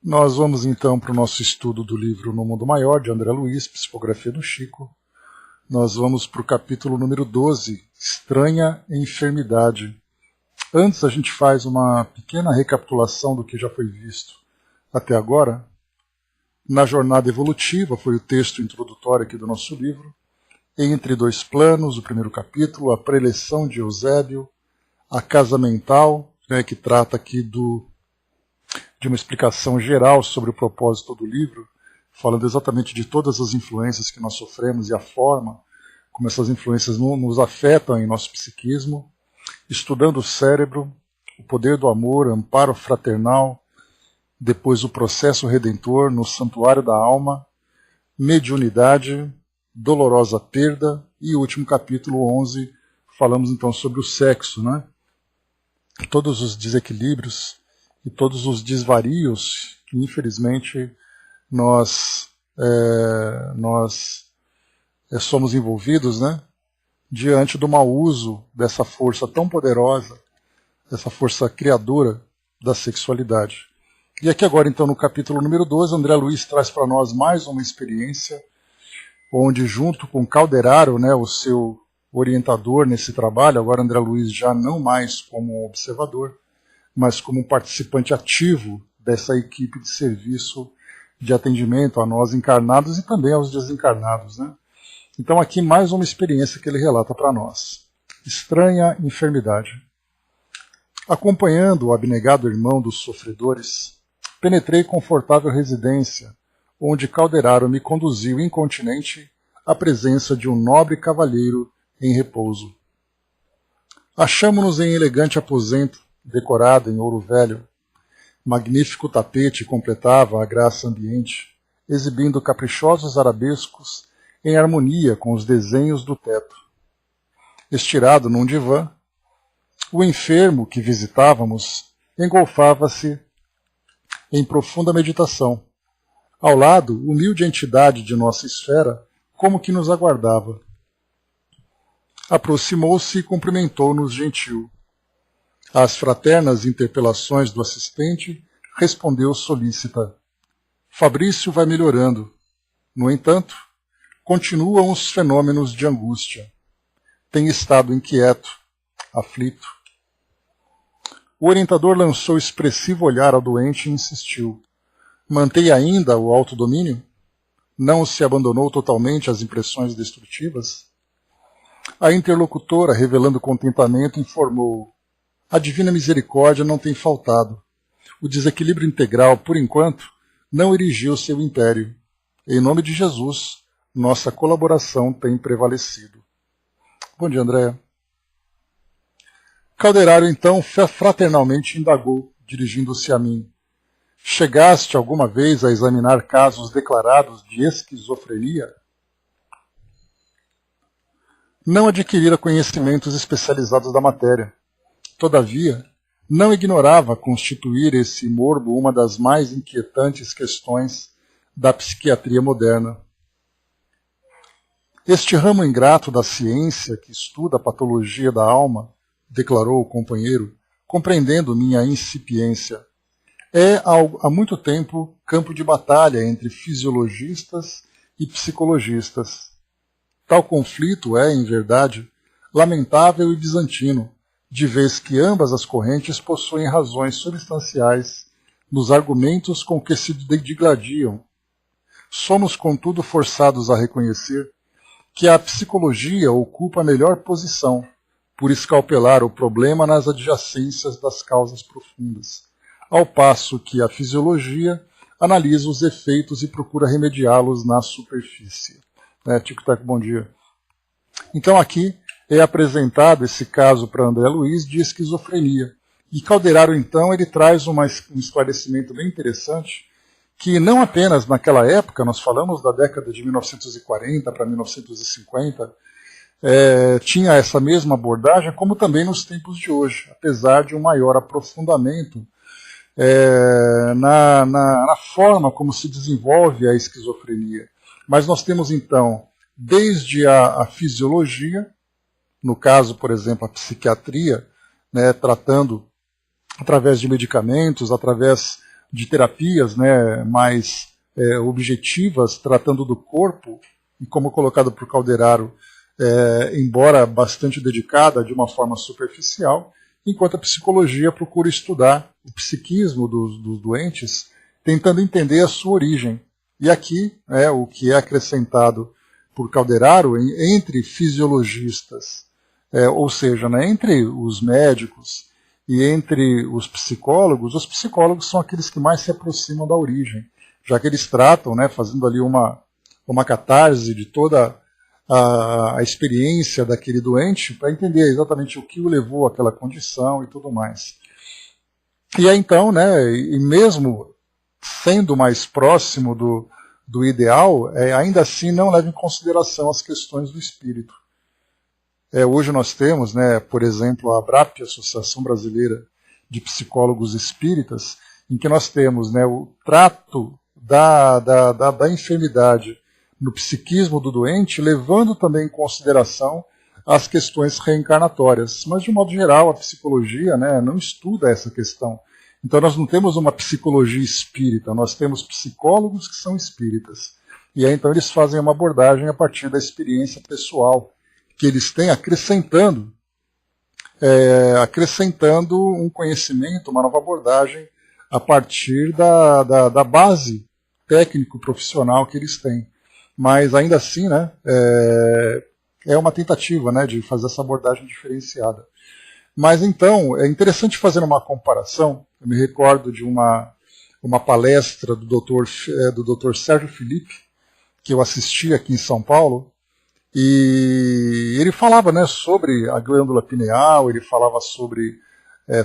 Nós vamos então para o nosso estudo do livro No Mundo Maior, de André Luiz, Psicografia do Chico. Nós vamos para o capítulo número 12, Estranha Enfermidade. Antes a gente faz uma pequena recapitulação do que já foi visto até agora. Na jornada evolutiva, foi o texto introdutório aqui do nosso livro. Entre dois planos, o primeiro capítulo, a preleção de Eusébio, a casa mental, que trata aqui de uma explicação geral sobre o propósito do livro, falando exatamente de todas as influências que nós sofremos e a forma como essas influências nos afetam em nosso psiquismo, estudando o cérebro, o poder do amor, amparo fraternal, depois o processo redentor no santuário da alma, mediunidade, dolorosa perda e o último capítulo 11, falamos então sobre o sexo, todos os desequilíbrios e todos os desvarios que infelizmente nós somos envolvidos, diante do mau uso dessa força tão poderosa, dessa força criadora da sexualidade. E aqui agora então no capítulo número 12, André Luiz traz para nós mais uma experiência onde junto com Calderaro, o seu orientador nesse trabalho, agora André Luiz já não mais como observador, mas como um participante ativo dessa equipe de serviço de atendimento a nós encarnados e também aos desencarnados. Então aqui mais uma experiência que ele relata para nós. Estranha enfermidade. Acompanhando o abnegado irmão dos sofredores, penetrei confortável residência, onde Calderaro me conduziu incontinente à presença de um nobre cavalheiro em repouso. Achamo-nos em elegante aposento, decorado em ouro velho. Magnífico tapete completava a graça ambiente, exibindo caprichosos arabescos em harmonia com os desenhos do teto. Estirado num divã, o enfermo que visitávamos engolfava-se em profunda meditação. Ao lado, humilde entidade de nossa esfera, como que nos aguardava. Aproximou-se e cumprimentou-nos gentil. Às fraternas interpelações do assistente, respondeu solícita. Fabrício vai melhorando. No entanto, continuam os fenômenos de angústia. Tem estado inquieto, aflito. O orientador lançou expressivo olhar ao doente e insistiu. Mantém ainda o autodomínio? Não se abandonou totalmente às impressões destrutivas? A interlocutora, revelando contentamento, informou: a divina misericórdia não tem faltado. O desequilíbrio integral, por enquanto, não erigiu seu império. Em nome de Jesus, nossa colaboração tem prevalecido. Bom dia, Andréa. Calderaro, então, fraternalmente indagou, dirigindo-se a mim. Chegaste alguma vez a examinar casos declarados de esquizofrenia? Não adquirira conhecimentos especializados da matéria. Todavia, não ignorava constituir esse morbo uma das mais inquietantes questões da psiquiatria moderna. Este ramo ingrato da ciência que estuda a patologia da alma, declarou o companheiro, compreendendo minha incipiência, é há muito tempo campo de batalha entre fisiologistas e psicologistas. Tal conflito é, em verdade, lamentável e bizantino, de vez que ambas as correntes possuem razões substanciais nos argumentos com que se digladiam. Somos, contudo, forçados a reconhecer que a psicologia ocupa a melhor posição por escalpelar o problema nas adjacências das causas profundas, ao passo que a fisiologia analisa os efeitos e procura remediá-los na superfície. Tic-tac, bom dia. Então aqui é apresentado esse caso para André Luiz de esquizofrenia. E Calderaro, então, ele traz um esclarecimento bem interessante, que não apenas naquela época, nós falamos da década de 1940 para 1950, tinha essa mesma abordagem, como também nos tempos de hoje, apesar de um maior aprofundamento na forma como se desenvolve a esquizofrenia. Mas nós temos, então, desde a fisiologia, no caso, por exemplo, a psiquiatria, tratando através de medicamentos, através de terapias, né, mais objetivas, tratando do corpo, e como colocado por Calderaro, embora bastante dedicada de uma forma superficial, enquanto a psicologia procura estudar o psiquismo dos doentes, tentando entender a sua origem. E aqui, o que é acrescentado por Calderaro, entre fisiologistas, ou seja, né, entre os médicos e entre os psicólogos são aqueles que mais se aproximam da origem, já que eles tratam, né, fazendo ali uma catarse de toda a experiência daquele doente para entender exatamente o que o levou àquela condição e tudo mais. E aí então, né, e mesmo sendo mais próximo do ideal, ainda assim não leva em consideração as questões do espírito. Hoje nós temos, né, por exemplo, a ABRAP, Associação Brasileira de Psicólogos Espíritas, em que nós temos, né, o trato da enfermidade no psiquismo do doente, levando também em consideração as questões reencarnatórias. Mas, de um modo geral, a psicologia, né, não estuda essa questão. Então, nós não temos uma psicologia espírita, nós temos psicólogos que são espíritas. E aí, então, eles fazem uma abordagem a partir da experiência pessoal que eles têm, acrescentando um conhecimento, uma nova abordagem a partir da base técnico-profissional que eles têm. Mas ainda assim, né, é uma tentativa, né, de fazer essa abordagem diferenciada. Mas então, é interessante fazer uma comparação. Eu me recordo de uma palestra do Dr. Sérgio Felipe, que eu assisti aqui em São Paulo, e ele falava, né, sobre a glândula pineal, ele falava sobre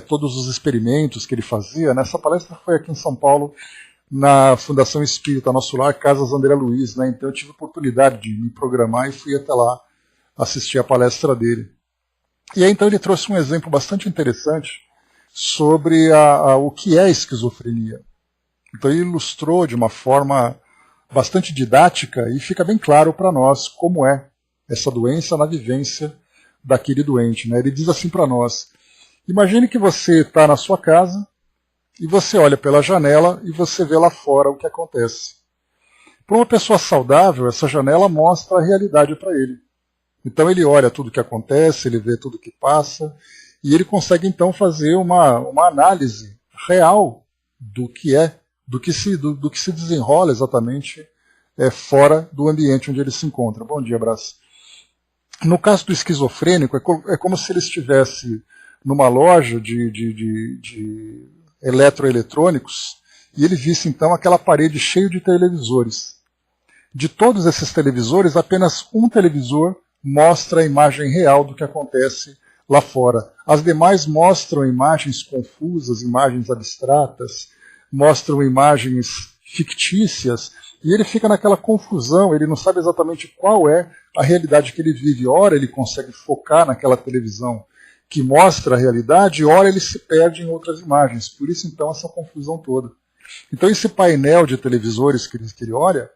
todos os experimentos que ele fazia. Nessa palestra foi aqui em São Paulo, na Fundação Espírita Nosso Lar, Casas André Luiz, né? Então eu tive a oportunidade de me programar e fui até lá assistir a palestra dele. E aí então ele trouxe um exemplo bastante interessante sobre o que é esquizofrenia. Então ele ilustrou de uma forma bastante didática e fica bem claro para nós como é essa doença na vivência daquele doente, né? Ele diz assim para nós: imagine que você está na sua casa e você olha pela janela e você vê lá fora o que acontece. Para uma pessoa saudável, essa janela mostra a realidade para ele. Então ele olha tudo o que acontece, ele vê tudo o que passa, e ele consegue então fazer uma análise real do que se desenrola exatamente fora do ambiente onde ele se encontra. Bom dia, Brás. No caso do esquizofrênico, é como se ele estivesse numa loja de eletroeletrônicos, e ele visse então aquela parede cheia de televisores. De todos esses televisores, apenas um televisor mostra a imagem real do que acontece lá fora. As demais mostram imagens confusas, imagens abstratas, mostram imagens fictícias, e ele fica naquela confusão, ele não sabe exatamente qual é a realidade que ele vive. Ora ele consegue focar naquela televisão que mostra a realidade, ora ele se perde em outras imagens. Por isso, então, essa confusão toda. Então, esse painel de televisores que ele olha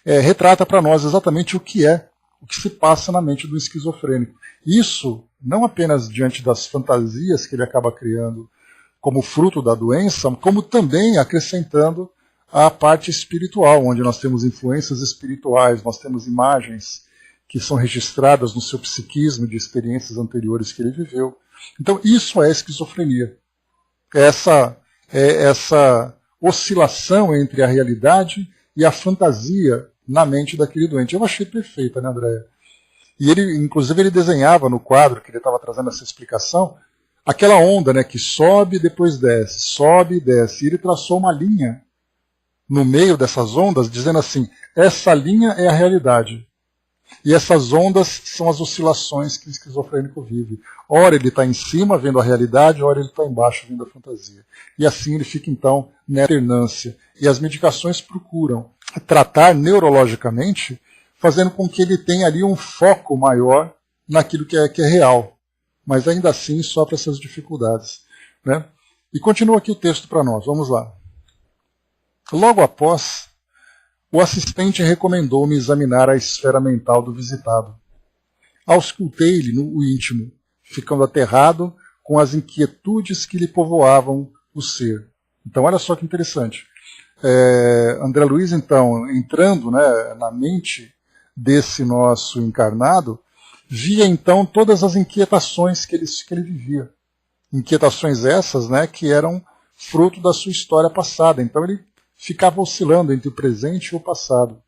retrata para nós exatamente o que se passa na mente do esquizofrênico. Isso não apenas diante das fantasias que ele acaba criando como fruto da doença, como também acrescentando a parte espiritual, onde nós temos influências espirituais, nós temos imagens que são registradas no seu psiquismo de experiências anteriores que ele viveu. Então, isso é esquizofrenia. Essa oscilação entre a realidade e a fantasia na mente daquele doente. Eu achei perfeita, né, Andréia? E ele, inclusive, ele desenhava no quadro que ele estava trazendo essa explicação, aquela onda, né, que sobe e depois desce, sobe e desce. E ele traçou uma linha no meio dessas ondas, dizendo assim: essa linha é a realidade. E essas ondas são as oscilações que o esquizofrênico vive. Ora ele está em cima vendo a realidade, ora ele está embaixo vendo a fantasia. E assim ele fica então na alternância. E as medicações procuram tratar neurologicamente, fazendo com que ele tenha ali um foco maior naquilo que é real. Mas ainda assim sofre essas dificuldades, né? E continua aqui o texto para nós, vamos lá. Logo após, o assistente recomendou-me examinar a esfera mental do visitado. Auscultei-lhe no íntimo, ficando aterrado com as inquietudes que lhe povoavam o ser. Então, olha só que interessante. André Luiz, então, entrando, né, na mente desse nosso encarnado, via, então, todas as inquietações que ele vivia. Inquietações essas, né, que eram fruto da sua história passada. Então, ele ficava oscilando entre o presente e o passado.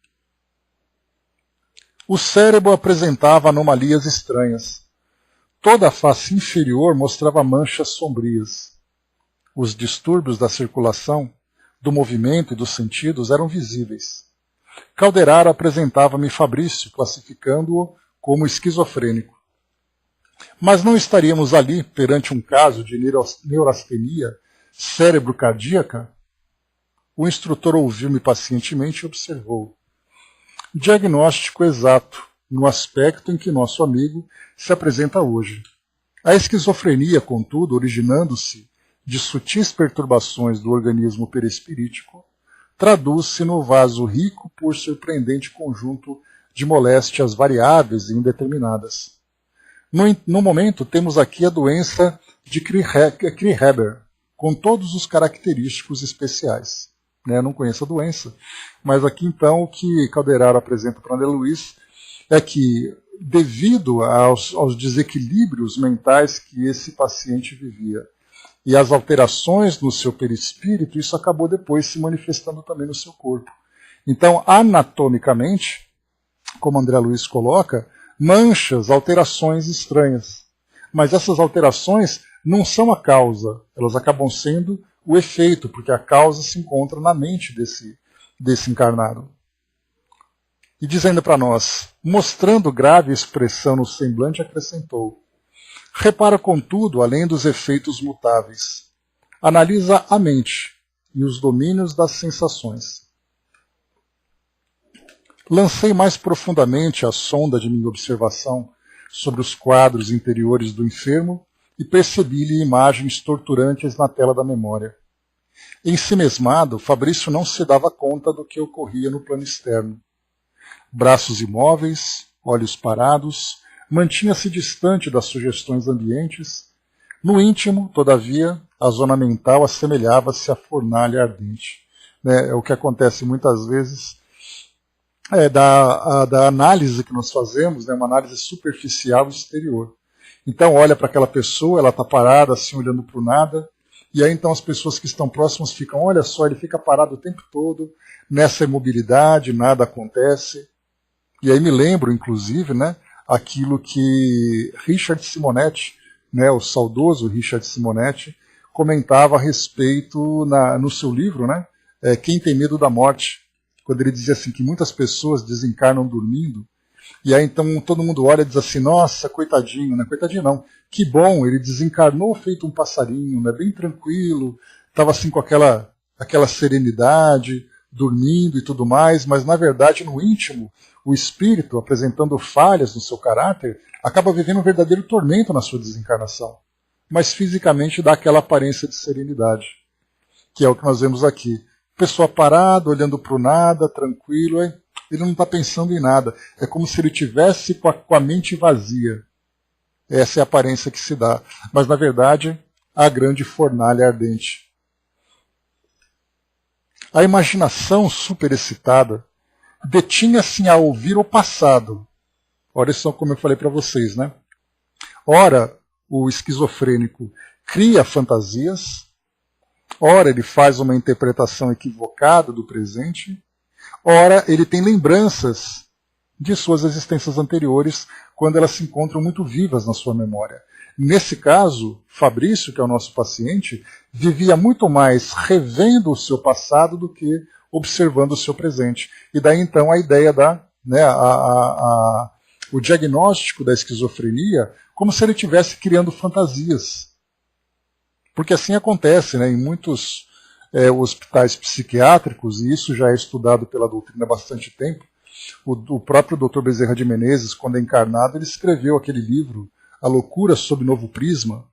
O cérebro apresentava anomalias estranhas. Toda a face inferior mostrava manchas sombrias. Os distúrbios da circulação, do movimento e dos sentidos eram visíveis. Calderaro apresentava-me Fabrício, classificando-o como esquizofrênico. Mas não estaríamos ali perante um caso de neurastenia cérebro-cardíaca? O instrutor ouviu-me pacientemente e observou. Diagnóstico exato, no aspecto em que nosso amigo se apresenta hoje. A esquizofrenia, contudo, originando-se de sutis perturbações do organismo perispirítico, traduz-se no vaso rico por surpreendente conjunto de moléstias variáveis e indeterminadas. No momento, temos aqui a doença de Cree-Weber, com todos os característicos especiais. Eu não conheço a doença, mas aqui então o que Calderaro apresenta para André Luiz é que, devido aos desequilíbrios mentais que esse paciente vivia, e as alterações no seu perispírito, isso acabou depois se manifestando também no seu corpo. Então, anatomicamente, como André Luiz coloca, manchas, alterações estranhas. Mas essas alterações não são a causa, elas acabam sendo o efeito, porque a causa se encontra na mente desse encarnado. E dizendo para nós, mostrando grave expressão no semblante, acrescentou: repara, contudo, além dos efeitos mutáveis. Analisa a mente e os domínios das sensações. Lancei mais profundamente a sonda de minha observação sobre os quadros interiores do enfermo e percebi-lhe imagens torturantes na tela da memória. Ensimesmado, Fabrício não se dava conta do que ocorria no plano externo. Braços imóveis, olhos parados, mantinha-se distante das sugestões ambientes. No íntimo, todavia, a zona mental assemelhava-se à fornalha ardente. É o que acontece muitas vezes da análise que nós fazemos, uma análise superficial exterior. Então olha para aquela pessoa, ela está parada assim, olhando para o nada, e aí então as pessoas que estão próximas ficam, olha só, ele fica parado o tempo todo, nessa imobilidade, nada acontece. E aí me lembro, inclusive, aquilo que Richard Simonetti, o saudoso Richard Simonetti, comentava a respeito no seu livro, Quem Tem Medo da Morte, quando ele dizia assim que muitas pessoas desencarnam dormindo, e aí então todo mundo olha e diz assim, nossa, coitadinho, coitadinho não, que bom, ele desencarnou feito um passarinho, bem tranquilo, estava assim com aquela serenidade, dormindo e tudo mais, mas na verdade no íntimo, o espírito, apresentando falhas no seu caráter, acaba vivendo um verdadeiro tormento na sua desencarnação, mas fisicamente dá aquela aparência de serenidade, que é o que nós vemos aqui. Pessoa parada, olhando para o nada, tranquilo, ele não está pensando em nada. É como se ele tivesse com a mente vazia. Essa é a aparência que se dá. Mas, na verdade, a grande fornalha ardente. A imaginação superexcitada detinha-se a ouvir o passado. Olha só como eu falei para vocês, Ora, o esquizofrênico cria fantasias, ora ele faz uma interpretação equivocada do presente, ora ele tem lembranças de suas existências anteriores quando elas se encontram muito vivas na sua memória. Nesse caso, Fabrício, que é o nosso paciente, vivia muito mais revendo o seu passado do que observando o seu presente. E daí então a ideia o diagnóstico da esquizofrenia como se ele estivesse criando fantasias. Porque assim acontece em muitos hospitais psiquiátricos, e isso já é estudado pela doutrina há bastante tempo. O próprio Dr. Bezerra de Menezes, quando encarnado, ele escreveu aquele livro, A Loucura sob Novo Prisma.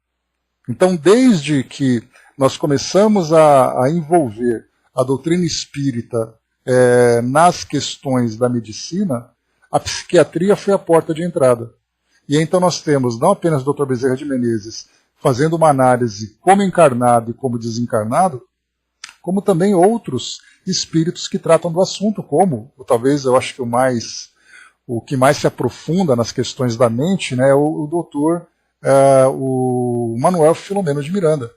Então, desde que nós começamos a envolver a doutrina espírita nas questões da medicina, a psiquiatria foi a porta de entrada. E então nós temos não apenas o Dr. Bezerra de Menezes fazendo uma análise como encarnado e como desencarnado, como também outros espíritos que tratam do assunto, como, talvez eu acho que o que mais se aprofunda nas questões da mente, né, é o doutor o Manuel Filomeno de Miranda,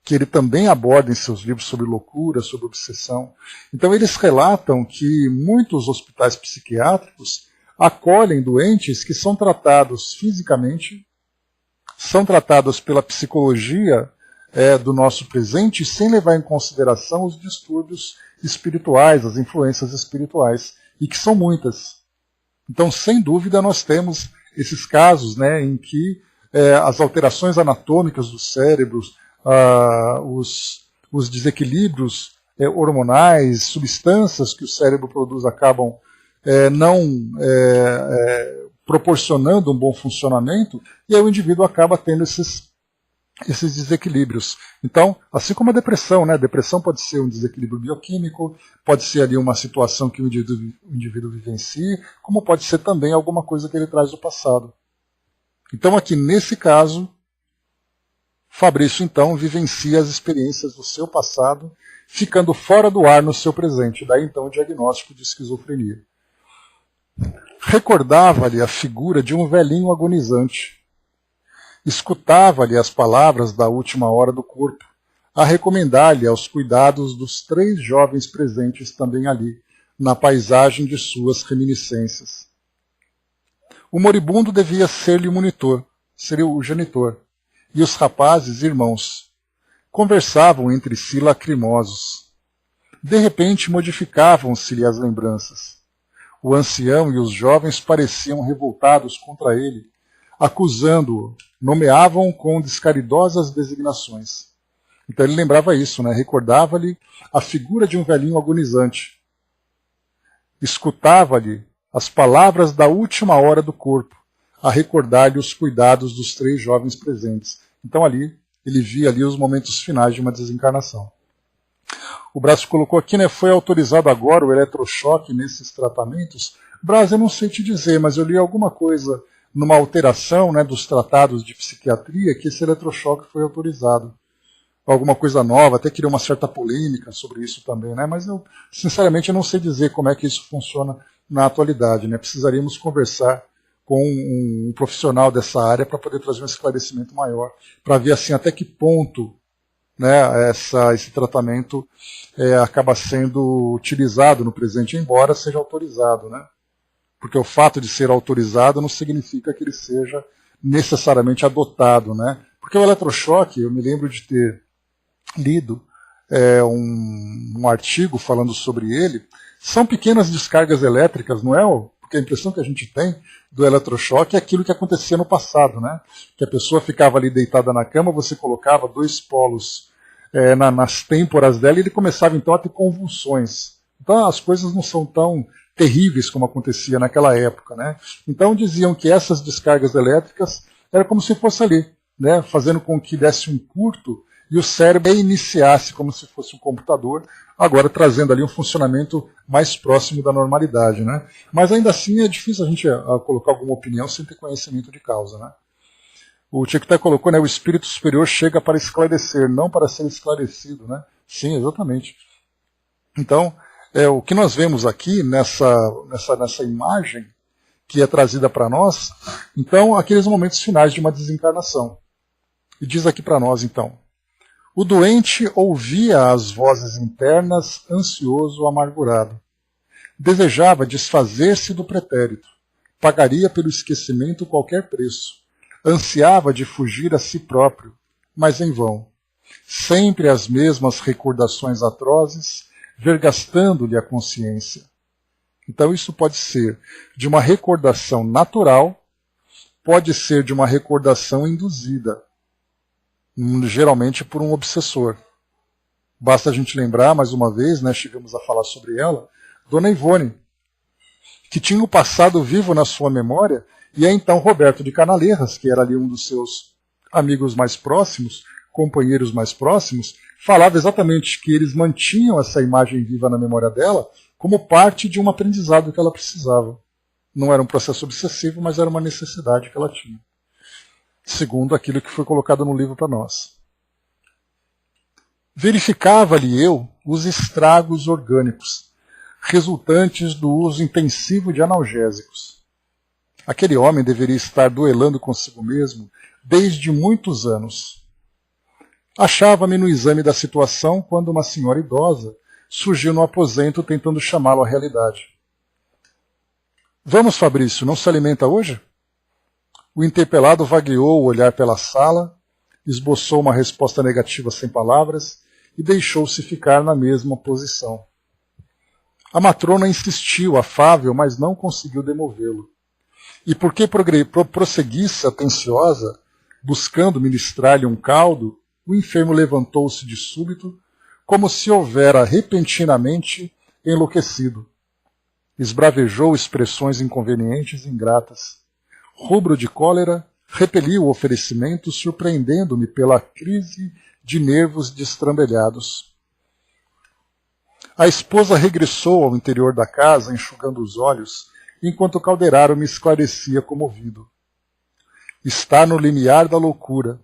que ele também aborda em seus livros sobre loucura, sobre obsessão. Então eles relatam que muitos hospitais psiquiátricos acolhem doentes que são tratados fisicamente, são tratados pela psicologia do nosso presente, sem levar em consideração os distúrbios espirituais, as influências espirituais, e que são muitas. Então, sem dúvida, nós temos esses casos, né, em que as alterações anatômicas do cérebro, os desequilíbrios hormonais, substâncias que o cérebro produz acabam não proporcionando um bom funcionamento, e aí o indivíduo acaba tendo esses desequilíbrios. Então, assim como a depressão, né? A depressão pode ser um desequilíbrio bioquímico, pode ser ali uma situação que o indivíduo vivencie, como pode ser também alguma coisa que ele traz do passado. Então, aqui nesse caso, Fabrício então vivencia as experiências do seu passado, ficando fora do ar no seu presente. Daí então o diagnóstico de esquizofrenia. Recordava-lhe a figura de um velhinho agonizante. Escutava-lhe as palavras da última hora do corpo, a recomendar-lhe aos cuidados dos 3 jovens presentes também ali, na paisagem de suas reminiscências. O moribundo devia ser-lhe o monitor, seria o genitor, e os rapazes irmãos. Conversavam entre si lacrimosos. De repente modificavam-se-lhe as lembranças. O ancião e os jovens pareciam revoltados contra ele, acusando-o, nomeavam-o com descaridosas designações. Então ele lembrava isso, né? Recordava-lhe a figura de um velhinho agonizante. Escutava-lhe as palavras da última hora do corpo, a recordar-lhe os cuidados dos 3 jovens presentes. Então ali, ele via ali os momentos finais de uma desencarnação. O Braz colocou aqui, né? Foi autorizado agora o eletrochoque nesses tratamentos? Braz, eu não sei te dizer, mas eu li alguma coisa numa alteração, né, dos tratados de psiquiatria, que esse eletrochoque foi autorizado. Alguma coisa nova, até criou uma certa polêmica sobre isso também, né? Mas eu, sinceramente, eu não sei dizer como é que isso funciona na atualidade, né? Precisaríamos conversar com um profissional dessa área para poder trazer um esclarecimento maior, para ver assim até que ponto, né, esse tratamento acaba sendo utilizado no presente, embora seja autorizado, né? Porque o fato de ser autorizado não significa que ele seja necessariamente adotado, né? Porque o eletrochoque, eu me lembro de ter lido um artigo falando sobre ele, são pequenas descargas elétricas, não é? Porque a impressão que a gente tem do eletrochoque é aquilo que acontecia no passado, né? Que a pessoa ficava ali deitada na cama, você colocava 2 polos nas têmporas dela e ele começava então a ter convulsões. Então as coisas não são tão terríveis como acontecia naquela época, né? Então diziam que essas descargas elétricas era como se fosse ali, né? Fazendo com que desse um curto e o cérebro iniciasse como se fosse um computador, agora trazendo ali um funcionamento mais próximo da normalidade, né? Mas ainda assim é difícil a gente colocar alguma opinião sem ter conhecimento de causa, né? O Chiquité colocou, né? O espírito superior chega para esclarecer, não para ser esclarecido, né? Sim, exatamente. Então, o que nós vemos aqui nessa imagem que é trazida para nós, então, aqueles momentos finais de uma desencarnação. E diz aqui para nós, então, o doente ouvia as vozes internas, ansioso, amargurado. Desejava desfazer-se do pretérito. Pagaria pelo esquecimento qualquer preço. Ansiava de fugir a si próprio, mas em vão. Sempre as mesmas recordações atrozes, vergastando-lhe a consciência. Então isso pode ser de uma recordação natural, pode ser de uma recordação induzida, geralmente por um obsessor. Basta a gente lembrar, mais uma vez, né, chegamos a falar sobre ela, Dona Ivone, que tinha o passado vivo na sua memória, e é então Roberto de Canaleiras, que era ali um dos seus amigos mais próximos, companheiros mais próximos, falava exatamente que eles mantinham essa imagem viva na memória dela como parte de um aprendizado que ela precisava. Não era um processo obsessivo, mas era uma necessidade que ela tinha. Segundo aquilo que foi colocado no livro para nós. Verificava-lhe eu os estragos orgânicos, resultantes do uso intensivo de analgésicos. Aquele homem deveria estar duelando consigo mesmo desde muitos anos. Achava-me no exame da situação quando uma senhora idosa surgiu no aposento tentando chamá-lo à realidade. Vamos, Fabrício, não se alimenta hoje? O interpelado vagueou o olhar pela sala, esboçou uma resposta negativa sem palavras e deixou-se ficar na mesma posição. A matrona insistiu, afável, mas não conseguiu demovê-lo. E porque prosseguisse atenciosa, buscando ministrar-lhe um caldo, o enfermo levantou-se de súbito, como se houvera repentinamente enlouquecido. Esbravejou expressões inconvenientes e ingratas. Rubro de cólera, repeliu o oferecimento, surpreendendo-me pela crise de nervos destrambelhados. A esposa regressou ao interior da casa, enxugando os olhos, enquanto Calderaro me esclarecia comovido. Está no limiar da loucura,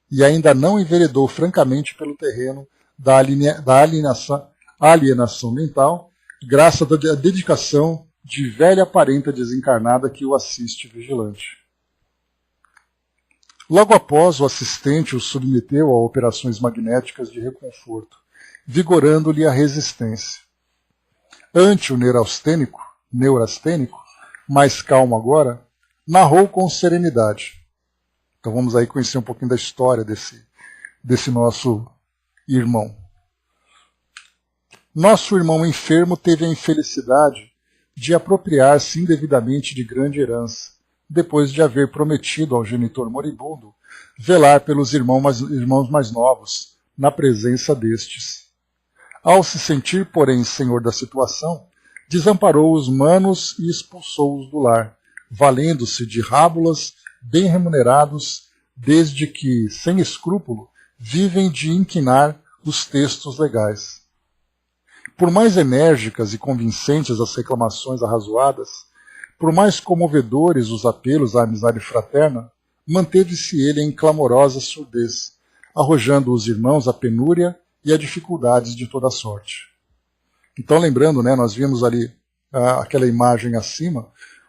e ainda não enveredou francamente pelo terreno da alienação mental, graças à dedicação de velha parenta desencarnada que o assiste vigilante. Logo após, o assistente o submeteu a operações magnéticas de reconforto, vigorando-lhe a resistência. Ante o neurastênico, mais calmo agora, narrou com serenidade. Então vamos aí conhecer um pouquinho da história desse nosso irmão. Nosso irmão enfermo teve a infelicidade de apropriar-se indevidamente de grande herança, depois de haver prometido ao genitor moribundo velar pelos irmãos mais novos, na presença destes. Ao se sentir, porém, senhor da situação, desamparou os manos e expulsou-os do lar, valendo-se de rábulas bem remunerados, desde que, sem escrúpulo, vivem de inquinar os textos legais. Por mais enérgicas e convincentes as reclamações arrazoadas, por mais comovedores os apelos à amizade fraterna, manteve-se ele em clamorosa surdez, arrojando os irmãos à penúria e a dificuldades de toda sorte. Então, lembrando, nós vimos ali aquela imagem acima,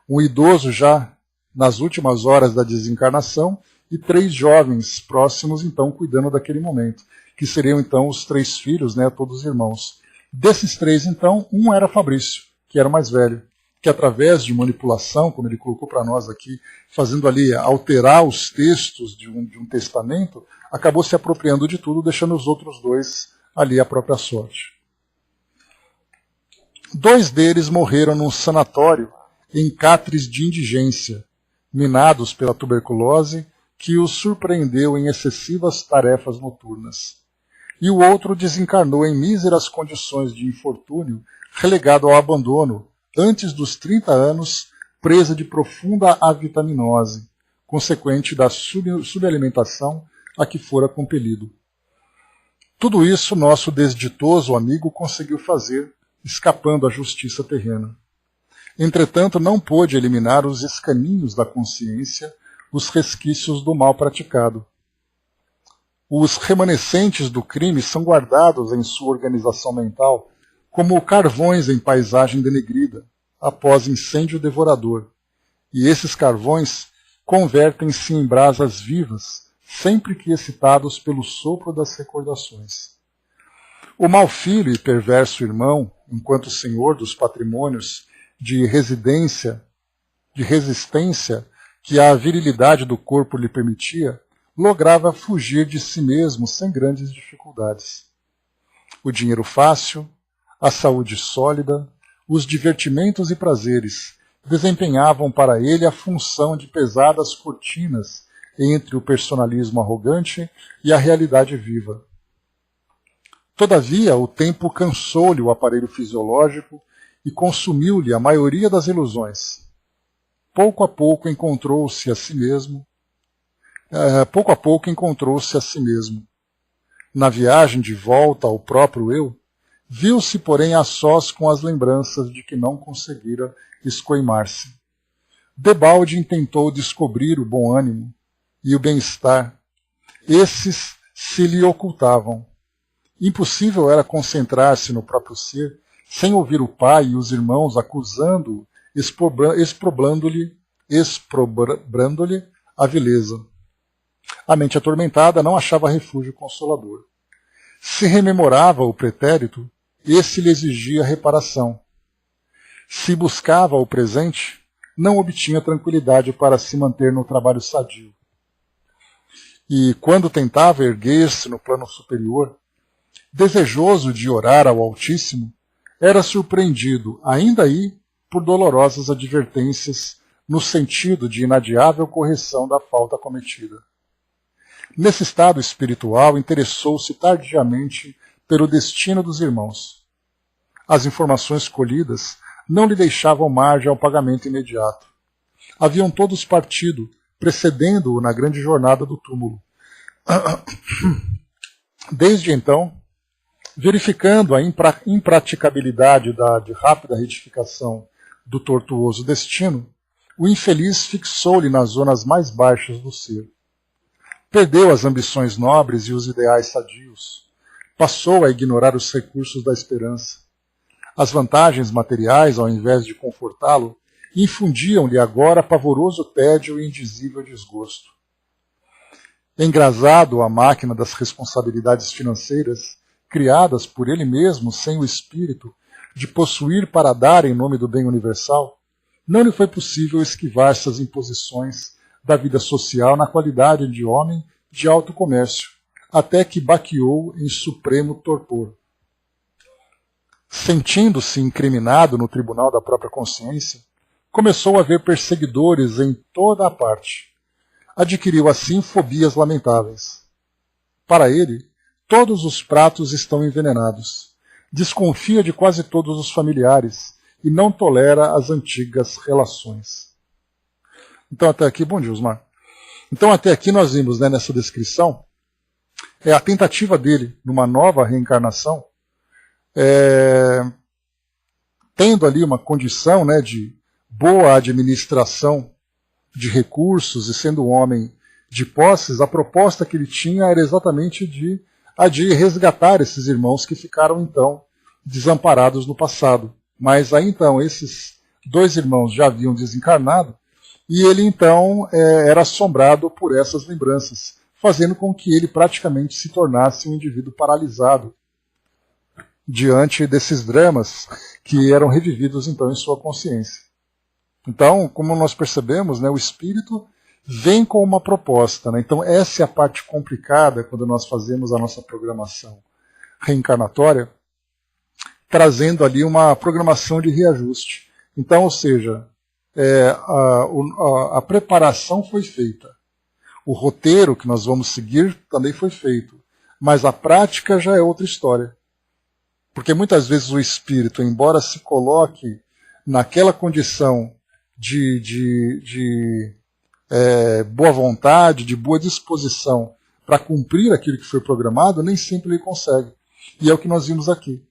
um idoso já nas últimas horas da desencarnação e 3 jovens próximos, então, cuidando daquele momento, que seriam, então, os 3 filhos, todos irmãos. Desses 3, então, um era Fabrício, que era o mais velho, que através de manipulação, como ele colocou para nós aqui, fazendo ali alterar os textos de um testamento, acabou se apropriando de tudo, deixando os outros 2 ali à própria sorte. 2 deles morreram num sanatório em catres de indigência, minados pela tuberculose, que os surpreendeu em excessivas tarefas noturnas. E o outro desencarnou em míseras condições de infortúnio, relegado ao abandono, antes dos 30 anos, presa de profunda avitaminose, consequente da subalimentação a que fora compelido. Tudo isso nosso desditoso amigo conseguiu fazer, escapando à justiça terrena. Entretanto, não pôde eliminar os escaninhos da consciência, os resquícios do mal praticado. Os remanescentes do crime são guardados em sua organização mental como carvões em paisagem denegrida, após incêndio devorador, e esses carvões convertem-se em brasas vivas, sempre que excitados pelo sopro das recordações. O mau filho e perverso irmão, enquanto senhor dos patrimônios de resistência que a virilidade do corpo lhe permitia, lograva fugir de si mesmo sem grandes dificuldades. O dinheiro fácil, a saúde sólida, os divertimentos e prazeres desempenhavam para ele a função de pesadas cortinas entre o personalismo arrogante e a realidade viva. Todavia, o tempo cansou-lhe o aparelho fisiológico e consumiu-lhe a maioria das ilusões. Pouco a pouco encontrou-se a si mesmo. Na viagem de volta ao próprio eu, viu-se, porém, a sós com as lembranças de que não conseguira escoimar-se. Debalde intentou descobrir o bom ânimo e o bem-estar. Esses se lhe ocultavam, Impossível era concentrar-se no próprio ser, sem ouvir o pai e os irmãos acusando-o, exprobrando-lhe a vileza. A mente atormentada não achava refúgio consolador. Se rememorava o pretérito, esse lhe exigia reparação. Se buscava o presente, não obtinha tranquilidade para se manter no trabalho sadio. E quando tentava erguer-se no plano superior, desejoso de orar ao Altíssimo, era surpreendido, ainda aí, por dolorosas advertências no sentido de inadiável correção da falta cometida. Nesse estado espiritual, interessou-se tardiamente pelo destino dos irmãos. As informações colhidas não lhe deixavam margem ao pagamento imediato. Haviam todos partido, precedendo-o na grande jornada do túmulo. Desde então, verificando a impraticabilidade de rápida retificação do tortuoso destino, o infeliz fixou-lhe nas zonas mais baixas do ser. Perdeu as ambições nobres e os ideais sadios. Passou a ignorar os recursos da esperança. As vantagens materiais, ao invés de confortá-lo, infundiam-lhe agora pavoroso tédio e indizível desgosto. Engrasado à máquina das responsabilidades financeiras, criadas por ele mesmo sem o espírito de possuir para dar em nome do bem universal, não lhe foi possível esquivar essas imposições da vida social na qualidade de homem de alto comércio, até que baqueou em supremo torpor. Sentindo-se incriminado no tribunal da própria consciência, começou a ver perseguidores em toda a parte. Adquiriu assim fobias lamentáveis. Para ele, todos os pratos estão envenenados. Desconfia de quase todos os familiares e não tolera as antigas relações. Então até aqui, bom dia, Osmar. Então até aqui nós vimos, né, nessa descrição, a tentativa dele, numa nova reencarnação, tendo ali uma condição, né, de boa administração de recursos e sendo um homem de posses, a proposta que ele tinha era exatamente a de resgatar esses irmãos que ficaram então desamparados no passado. Mas aí então esses dois irmãos já haviam desencarnado e ele então era assombrado por essas lembranças, fazendo com que ele praticamente se tornasse um indivíduo paralisado diante desses dramas que eram revividos então em sua consciência. Então, como nós percebemos, né, o espírito vem com uma proposta. Né? Então, essa é a parte complicada quando nós fazemos a nossa programação reencarnatória, trazendo ali uma programação de reajuste. Então, ou seja, a preparação foi feita. O roteiro que nós vamos seguir também foi feito. Mas a prática já é outra história. Porque muitas vezes o espírito, embora se coloque naquela condição de boa vontade, de boa disposição para cumprir aquilo que foi programado, nem sempre ele consegue. E é o que nós vimos aqui.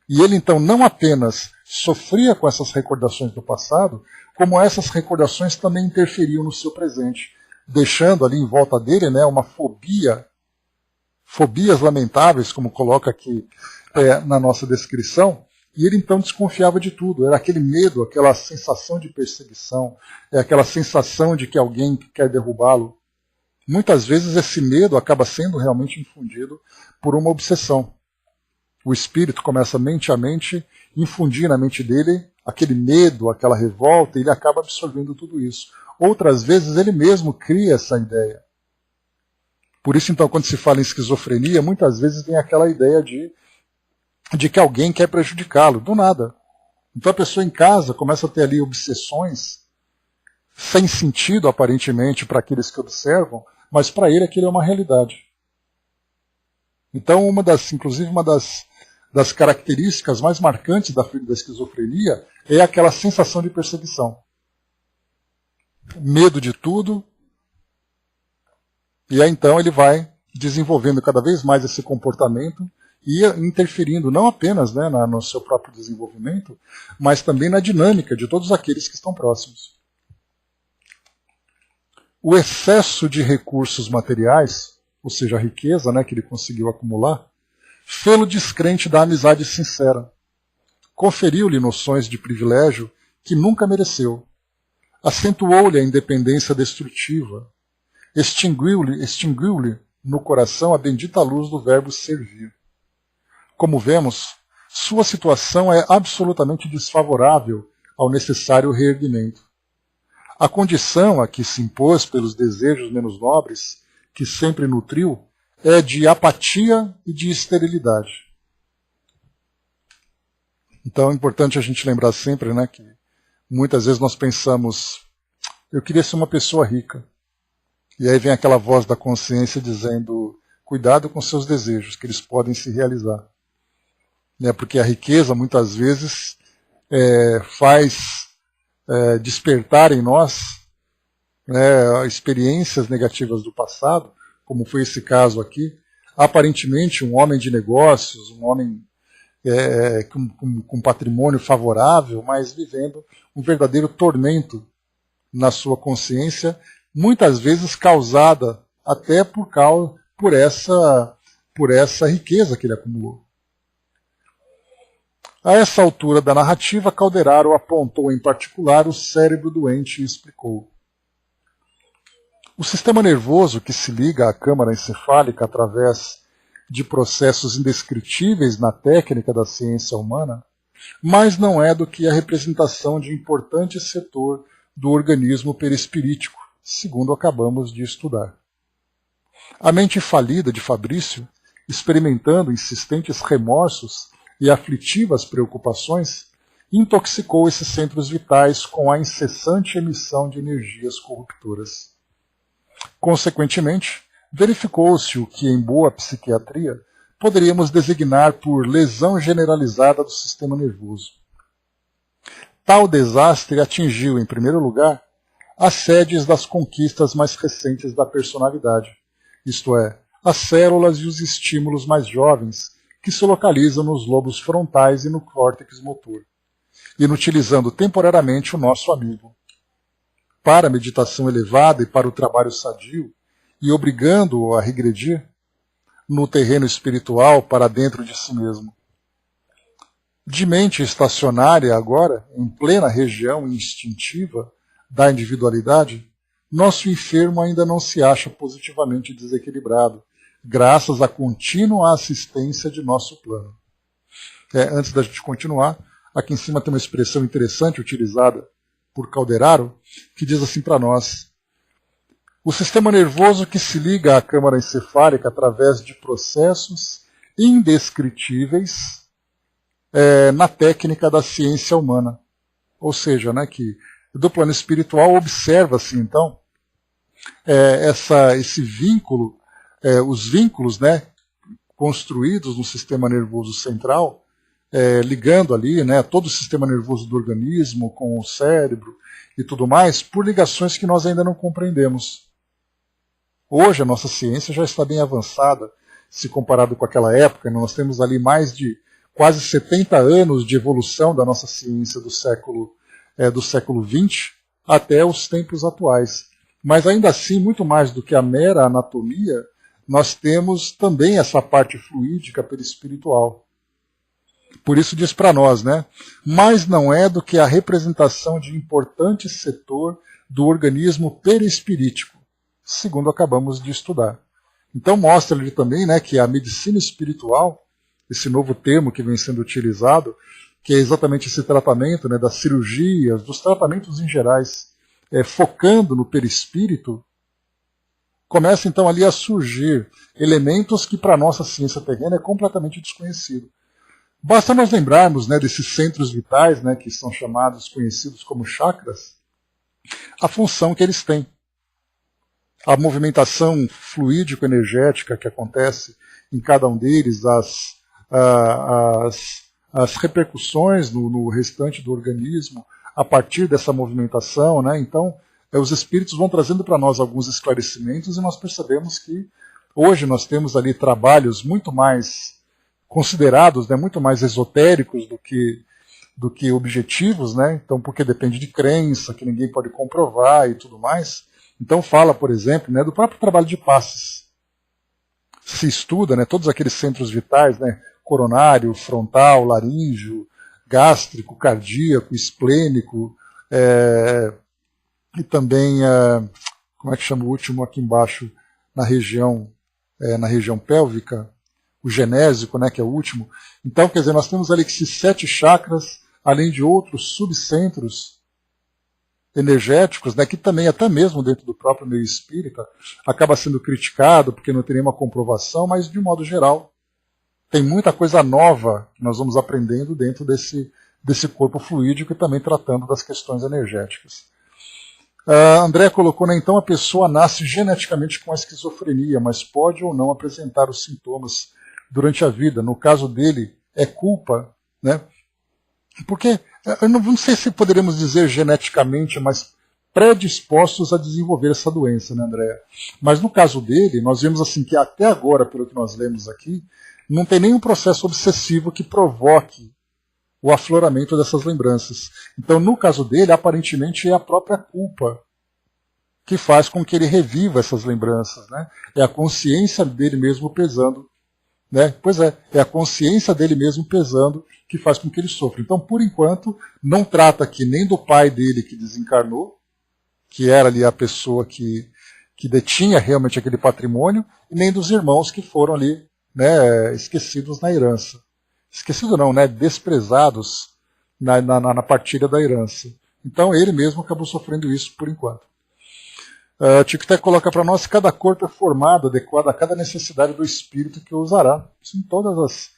E ele então não apenas sofria com essas recordações do passado, como essas recordações também interferiam no seu presente, deixando ali em volta dele, né, uma fobias lamentáveis, como coloca aqui na nossa descrição, e ele então desconfiava de tudo. Era aquele medo, aquela sensação de perseguição, aquela sensação de que alguém quer derrubá-lo. Muitas vezes esse medo acaba sendo realmente infundido por uma obsessão. O espírito começa mente a mente, infundir na mente dele aquele medo, aquela revolta, e ele acaba absorvendo tudo isso. Outras vezes ele mesmo cria essa ideia. Por isso, então, quando se fala em esquizofrenia, muitas vezes vem aquela ideia de que alguém quer prejudicá-lo, do nada. Então a pessoa em casa começa a ter ali obsessões, sem sentido aparentemente para aqueles que observam, mas para ele aquilo é uma realidade. Então inclusive uma das características mais marcantes da esquizofrenia é aquela sensação de perseguição. Medo de tudo, e aí então ele vai desenvolvendo cada vez mais esse comportamento e interferindo não apenas, né, no seu próprio desenvolvimento, mas também na dinâmica de todos aqueles que estão próximos. O excesso de recursos materiais, ou seja, a riqueza, né, que ele conseguiu acumular, fê-lo descrente da amizade sincera. Conferiu-lhe noções de privilégio que nunca mereceu. Acentuou-lhe a independência destrutiva. Extinguiu-lhe no coração a bendita luz do verbo servir. Como vemos, sua situação é absolutamente desfavorável ao necessário reerguimento. A condição a que se impôs pelos desejos menos nobres, que sempre nutriu, é de apatia e de esterilidade. Então é importante a gente lembrar sempre, né, que muitas vezes nós pensamos, eu queria ser uma pessoa rica. E aí vem aquela voz da consciência dizendo, cuidado com seus desejos, que eles podem se realizar. Porque a riqueza muitas vezes faz despertar em nós experiências negativas do passado, como foi esse caso aqui. Aparentemente um homem de negócios, um homem com patrimônio favorável, mas vivendo um verdadeiro tormento na sua consciência, muitas vezes causada até por essa riqueza que ele acumulou. A essa altura da narrativa, Calderaro apontou em particular o cérebro doente e explicou. O sistema nervoso que se liga à câmara encefálica através de processos indescritíveis na técnica da ciência humana, mas não é do que a representação de importante setor do organismo perispirítico, segundo acabamos de estudar. A mente falida de Fabrício, experimentando insistentes remorsos e aflitivas preocupações, intoxicou esses centros vitais com a incessante emissão de energias corruptoras. Consequentemente, verificou-se o que em boa psiquiatria poderíamos designar por lesão generalizada do sistema nervoso. Tal desastre atingiu, em primeiro lugar, as sedes das conquistas mais recentes da personalidade, isto é, as células e os estímulos mais jovens que se localizam nos lobos frontais e no córtex motor, inutilizando temporariamente o nosso amigo. Para a meditação elevada e para o trabalho sadio, e obrigando-o a regredir no terreno espiritual para dentro de si mesmo. De mente estacionária agora, em plena região instintiva da individualidade, nosso enfermo ainda não se acha positivamente desequilibrado, graças à contínua assistência de nosso plano. Antes da gente continuar, aqui em cima tem uma expressão interessante utilizada por Calderaro, que diz assim para nós: o sistema nervoso que se liga à câmara encefálica através de processos indescritíveis na técnica da ciência humana. Ou seja, que do plano espiritual observa-se, então, esse vínculo, os vínculos construídos no sistema nervoso central, ligando ali todo o sistema nervoso do organismo com o cérebro e tudo mais, por ligações que nós ainda não compreendemos. Hoje a nossa ciência já está bem avançada, se comparado com aquela época. Nós temos ali mais de quase 70 anos de evolução da nossa ciência do século XX até os tempos atuais. Mas ainda assim, muito mais do que a mera anatomia, nós temos também essa parte fluídica perispiritual. Por isso diz para nós, mas não é do que a representação de importante setor do organismo perispirítico, segundo acabamos de estudar. Então mostra-lhe também que a medicina espiritual, esse novo termo que vem sendo utilizado, que é exatamente esse tratamento das cirurgias, dos tratamentos em gerais, focando no perispírito, começa então ali a surgir elementos que para a nossa ciência terrena é completamente desconhecido. Basta nós lembrarmos desses centros vitais, que são conhecidos como chakras, a função que eles têm. A movimentação fluídico-energética que acontece em cada um deles, as repercussões no restante do organismo a partir dessa movimentação. Então, os espíritos vão trazendo para nós alguns esclarecimentos e nós percebemos que hoje nós temos ali trabalhos muito mais considerados, muito mais esotéricos do que objetivos, então, porque depende de crença, que ninguém pode comprovar e tudo mais. Então fala, por exemplo, do próprio trabalho de passes. se estuda, né, todos aqueles centros vitais, né, coronário, frontal, laríngeo, gástrico, cardíaco, esplênico, e também, como é que chama o último aqui embaixo, na região pélvica, o genésico, né, que é o último. Então, quer dizer, nós temos ali esses 7 chakras, além de outros subcentros energéticos, né, que também, até mesmo dentro do próprio meio espírita, acaba sendo criticado porque não tem nenhuma comprovação, mas de modo geral tem muita coisa nova que nós vamos aprendendo dentro desse corpo fluídico e também tratando das questões energéticas. André colocou, né, então a pessoa nasce geneticamente com a esquizofrenia, mas pode ou não apresentar os sintomas durante a vida. No caso dele, é culpa, né? Porque, eu não sei se poderíamos dizer geneticamente, mas predispostos a desenvolver essa doença, né, Andréa? Mas no caso dele, nós vemos assim que até agora, pelo que nós lemos aqui, não tem nenhum processo obsessivo que provoque o afloramento dessas lembranças. Então, no caso dele, aparentemente é a própria culpa que faz com que ele reviva essas lembranças, né? É a consciência dele mesmo pesando, né? Pois é a consciência dele mesmo pesando que faz com que ele sofra. Então, por enquanto, não trata aqui nem do pai dele que desencarnou, que era ali a pessoa que detinha realmente aquele patrimônio, e nem dos irmãos que foram ali, né, esquecidos na herança. Esquecido não, né, desprezados na partilha da herança. Então, ele mesmo acabou sofrendo isso por enquanto. Tic-Tac coloca para nós que cada corpo é formado adequado a cada necessidade do espírito que o usará. Sim, todas as...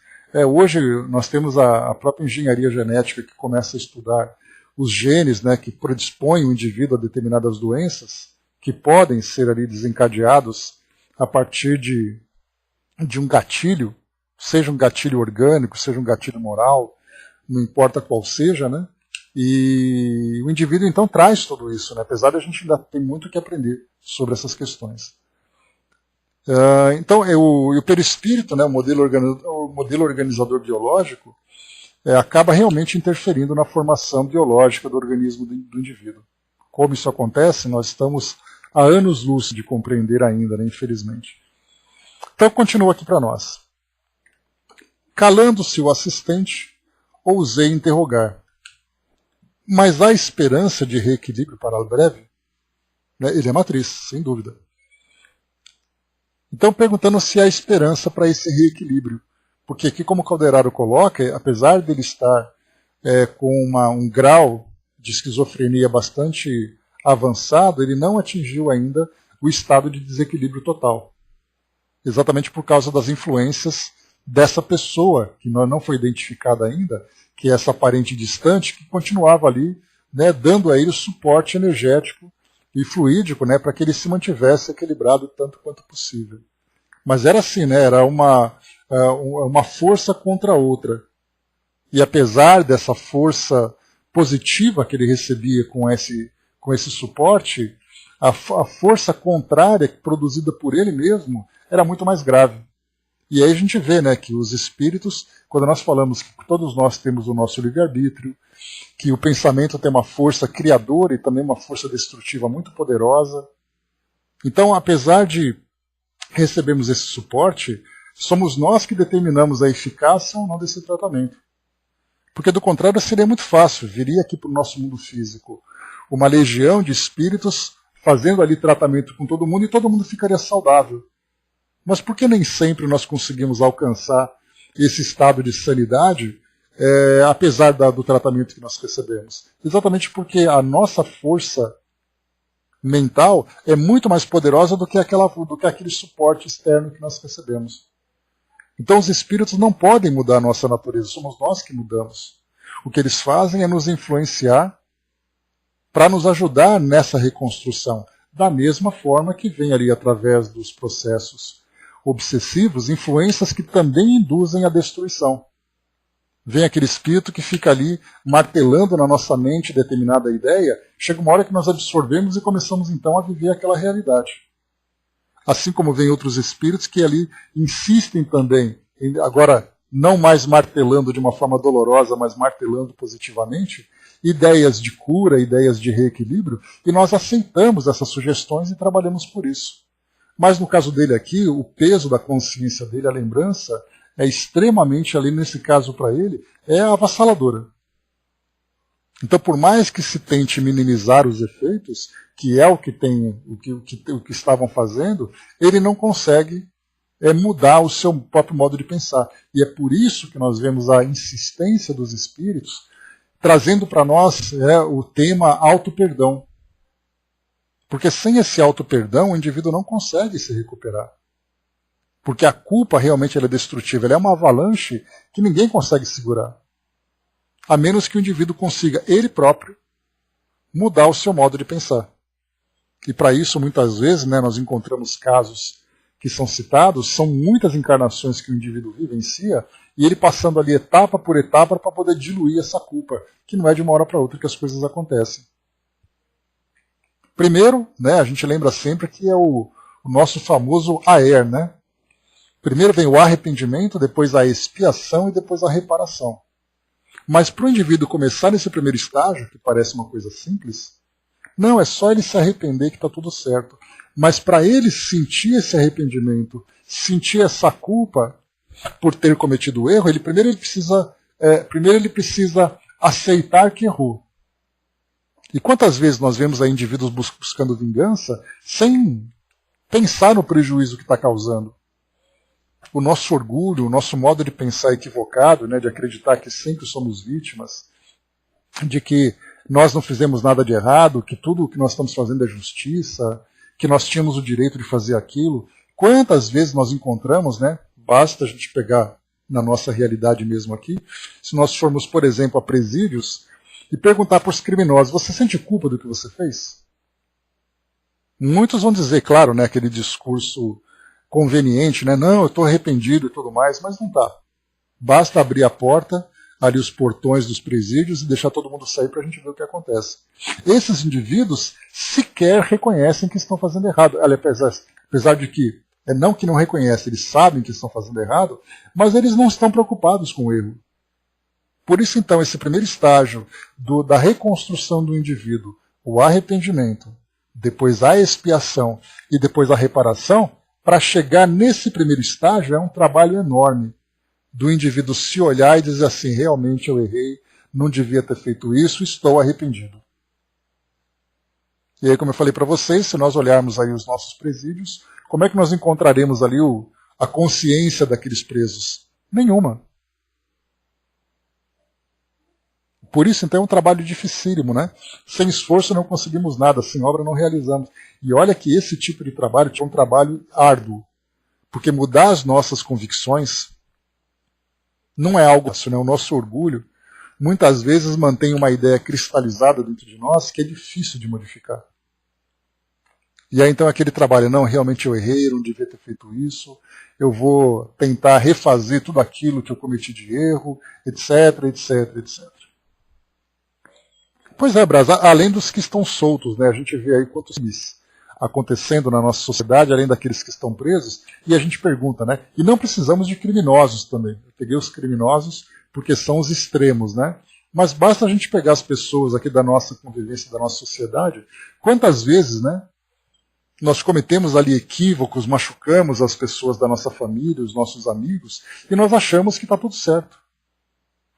hoje nós temos a própria engenharia genética que começa a estudar os genes, né, que predispõem o indivíduo a determinadas doenças, que podem ser ali desencadeados a partir de um gatilho, seja um gatilho orgânico, seja um gatilho moral, não importa qual seja, né? E o indivíduo então traz tudo isso, né? Apesar de a gente ainda ter muito que aprender sobre essas questões. Então, o perispírito, né, o modelo organizador biológico, acaba realmente interferindo na formação biológica do organismo do indivíduo. Como isso acontece, nós estamos há anos-luz de compreender ainda, né, infelizmente. Então, continua aqui para nós. Calando-se o assistente, ousei interrogar. Mas há esperança de reequilíbrio para o breve? Ele é matriz, sem dúvida. Então, perguntando se há esperança para esse reequilíbrio. Porque aqui, como o Calderaro coloca, apesar dele estar com um grau de esquizofrenia bastante avançado, ele não atingiu ainda o estado de desequilíbrio total. Exatamente por causa das influências dessa pessoa, que não foi identificada ainda, que é essa parente distante, que continuava ali, né, dando a ele o suporte energético e fluídico, né, para que ele se mantivesse equilibrado tanto quanto possível. Mas era assim, né, era uma força contra a outra. E apesar dessa força positiva que ele recebia com esse suporte, a força contrária produzida por ele mesmo era muito mais grave. E aí a gente vê, né, que os espíritos, quando nós falamos que todos nós temos o nosso livre-arbítrio, que o pensamento tem uma força criadora e também uma força destrutiva muito poderosa. Então, apesar de recebermos esse suporte, somos nós que determinamos a eficácia ou não desse tratamento. Porque do contrário seria muito fácil, viria aqui para o nosso mundo físico uma legião de espíritos fazendo ali tratamento com todo mundo e todo mundo ficaria saudável. Mas por que nem sempre nós conseguimos alcançar esse estado de sanidade, apesar do tratamento que nós recebemos? Exatamente porque a nossa força mental é muito mais poderosa do que aquele suporte externo que nós recebemos. Então os espíritos não podem mudar a nossa natureza, somos nós que mudamos. O que eles fazem é nos influenciar para nos ajudar nessa reconstrução, da mesma forma que vem ali através dos processos obsessivos, influências que também induzem a destruição. Vem aquele espírito que fica ali martelando na nossa mente determinada ideia, chega uma hora que nós absorvemos e começamos então a viver aquela realidade. Assim como vem outros espíritos que ali insistem também, agora não mais martelando de uma forma dolorosa, mas martelando positivamente, ideias de cura, ideias de reequilíbrio, e nós aceitamos essas sugestões e trabalhamos por isso. Mas no caso dele aqui, o peso da consciência dele, a lembrança, é extremamente, ali nesse caso para ele, é avassaladora. Então, por mais que se tente minimizar os efeitos, que é o que estavam fazendo, ele não consegue mudar o seu próprio modo de pensar. E é por isso que nós vemos a insistência dos espíritos trazendo para nós o tema auto-perdão. Porque sem esse auto-perdão, o indivíduo não consegue se recuperar. Porque a culpa realmente ela é destrutiva, ela é uma avalanche que ninguém consegue segurar. A menos que o indivíduo consiga, ele próprio, mudar o seu modo de pensar. E para isso, muitas vezes, nós encontramos casos que são citados, são muitas encarnações que o indivíduo vivencia, e ele passando ali etapa por etapa para poder diluir essa culpa, que não é de uma hora para outra que as coisas acontecem. Primeiro, a gente lembra sempre que é o nosso famoso AER, né? Primeiro vem o arrependimento, depois a expiação e depois a reparação. Mas para o indivíduo começar nesse primeiro estágio, que parece uma coisa simples, não, é só ele se arrepender que está tudo certo. Mas para ele sentir esse arrependimento, sentir essa culpa por ter cometido o erro, primeiro ele precisa aceitar que errou. E quantas vezes nós vemos aí indivíduos buscando vingança sem pensar no prejuízo que está causando? O nosso orgulho, o nosso modo de pensar equivocado, de acreditar que sempre somos vítimas, de que nós não fizemos nada de errado, que tudo o que nós estamos fazendo é justiça, que nós tínhamos o direito de fazer aquilo. Quantas vezes nós encontramos, basta a gente pegar na nossa realidade mesmo aqui, se nós formos, por exemplo, a presídios e perguntar para os criminosos, você sente culpa do que você fez? Muitos vão dizer, claro, aquele discurso conveniente, não, eu estou arrependido e tudo mais, mas não está. Basta abrir a porta, ali os portões dos presídios e deixar todo mundo sair para a gente ver o que acontece. Esses indivíduos sequer reconhecem que estão fazendo errado. Apesar de que, não que não reconhecem, eles sabem que estão fazendo errado, mas eles não estão preocupados com o erro. Por isso, então, esse primeiro estágio da reconstrução do indivíduo, o arrependimento, depois a expiação e depois a reparação, para chegar nesse primeiro estágio é um trabalho enorme do indivíduo se olhar e dizer assim, realmente eu errei, não devia ter feito isso, estou arrependido. E aí, como eu falei para vocês, se nós olharmos aí os nossos presídios, como é que nós encontraremos ali a consciência daqueles presos? Nenhuma. Por isso, então, é um trabalho dificílimo, Sem esforço não conseguimos nada, sem obra não realizamos. E olha que esse tipo de trabalho é um trabalho árduo, porque mudar as nossas convicções não é algo fácil, O nosso orgulho, muitas vezes, mantém uma ideia cristalizada dentro de nós que é difícil de modificar. E aí, então, aquele trabalho, não, realmente eu errei, eu não devia ter feito isso, eu vou tentar refazer tudo aquilo que eu cometi de erro, etc, etc, etc. Pois é, Brás, além dos que estão soltos, a gente vê aí quantos crimes acontecendo na nossa sociedade, além daqueles que estão presos, e a gente pergunta, e não precisamos de criminosos também. Eu peguei os criminosos porque são os extremos, Mas basta a gente pegar as pessoas aqui da nossa convivência, da nossa sociedade, quantas vezes, nós cometemos ali equívocos, machucamos as pessoas da nossa família, os nossos amigos, e nós achamos que está tudo certo.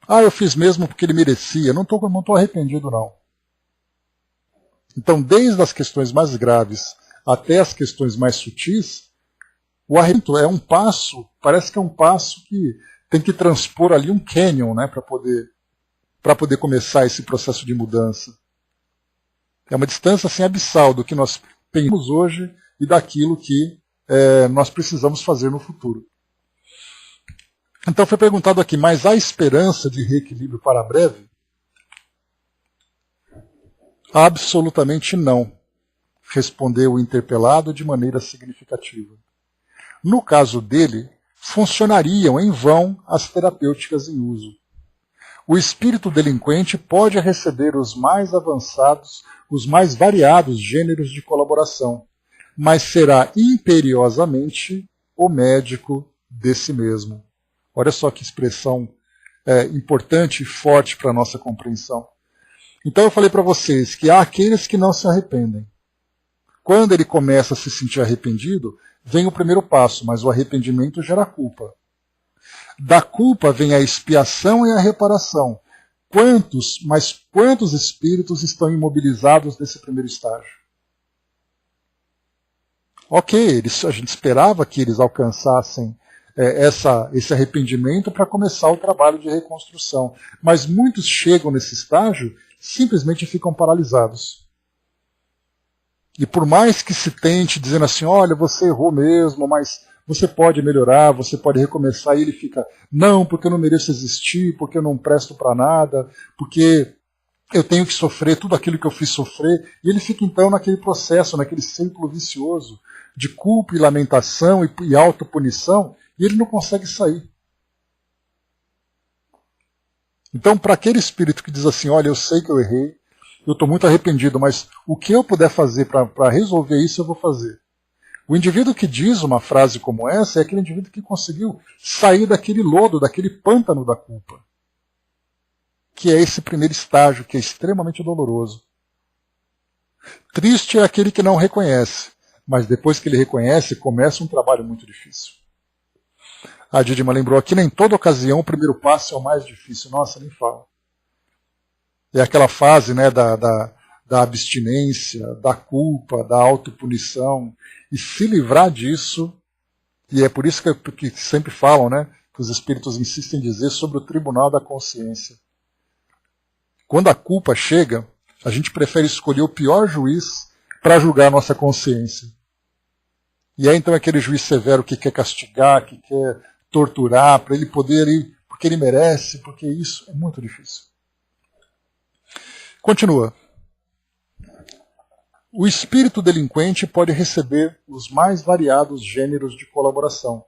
Ah, eu fiz mesmo porque ele merecia. Não estou arrependido, não. Então, desde as questões mais graves até as questões mais sutis, o arrependimento é um passo, parece que é um passo que tem que transpor ali um cânion, para poder começar esse processo de mudança. É uma distância assim, abissal do que nós pensamos hoje e daquilo que nós precisamos fazer no futuro. Então foi perguntado aqui, mas há esperança de reequilíbrio para breve? Absolutamente não, respondeu o interpelado de maneira significativa. No caso dele, funcionariam em vão as terapêuticas em uso. O espírito delinquente pode receber os mais avançados, os mais variados gêneros de colaboração, mas será imperiosamente o médico de si mesmo. Olha só que expressão importante e forte para a nossa compreensão. Então eu falei para vocês que há aqueles que não se arrependem. Quando ele começa a se sentir arrependido, vem o primeiro passo, mas o arrependimento gera culpa. Da culpa vem a expiação e a reparação. Quantos espíritos estão imobilizados nesse primeiro estágio? Ok, a gente esperava que eles alcançassem esse arrependimento para começar o trabalho de reconstrução. Mas muitos chegam nesse estágio simplesmente ficam paralisados. E por mais que se tente dizendo assim, olha, você errou mesmo, mas você pode melhorar, você pode recomeçar, e ele fica, não, porque eu não mereço existir, porque eu não presto para nada, porque eu tenho que sofrer tudo aquilo que eu fiz sofrer. E ele fica então naquele processo, naquele círculo vicioso de culpa e lamentação e autopunição, e ele não consegue sair. Então, para aquele espírito que diz assim, olha, eu sei que eu errei, eu estou muito arrependido, mas o que eu puder fazer para resolver isso, eu vou fazer. O indivíduo que diz uma frase como essa é aquele indivíduo que conseguiu sair daquele lodo, daquele pântano da culpa. Que é esse primeiro estágio, que é extremamente doloroso. Triste é aquele que não reconhece, mas depois que ele reconhece, começa um trabalho muito difícil. A Didima lembrou aqui, nem toda ocasião o primeiro passo é o mais difícil. Nossa, nem fala. É aquela fase, né, da abstinência, da culpa, da autopunição. E se livrar disso, e é por isso que sempre falam, né, que os espíritos insistem em dizer sobre o tribunal da consciência. Quando a culpa chega, a gente prefere escolher o pior juiz para julgar a nossa consciência. E é então aquele juiz severo que quer castigar, que quer torturar, para ele poder ir, porque ele merece, porque isso é muito difícil. Continua. O espírito delinquente pode receber os mais variados gêneros de colaboração,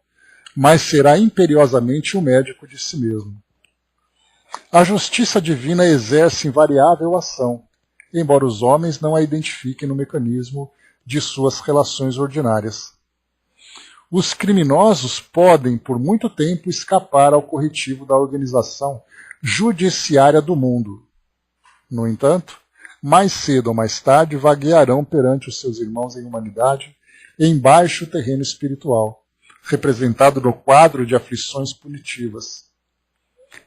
mas será imperiosamente o médico de si mesmo. A justiça divina exerce invariável ação, embora os homens não a identifiquem no mecanismo de suas relações ordinárias. Os criminosos podem, por muito tempo, escapar ao corretivo da organização judiciária do mundo. No entanto, mais cedo ou mais tarde vaguearão perante os seus irmãos em humanidade em baixo terreno espiritual, representado no quadro de aflições punitivas.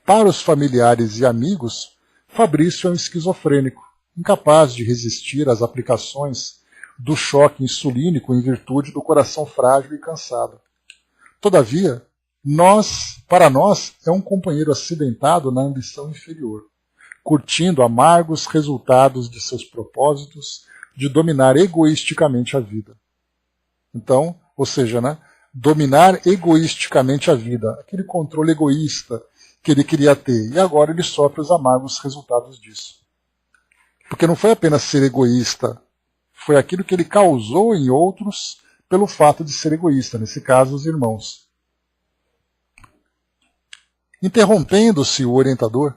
Para os familiares e amigos, Fabrício é um esquizofrênico, incapaz de resistir às aplicações do choque insulínico em virtude do coração frágil e cansado. Todavia, para nós, é um companheiro acidentado na ambição inferior, curtindo amargos resultados de seus propósitos de dominar egoisticamente a vida. Então, ou seja, né, dominar egoisticamente a vida, aquele controle egoísta que ele queria ter, e agora ele sofre os amargos resultados disso. Porque não foi apenas ser egoísta, foi aquilo que ele causou em outros pelo fato de ser egoísta, nesse caso os irmãos. Interrompendo-se o orientador,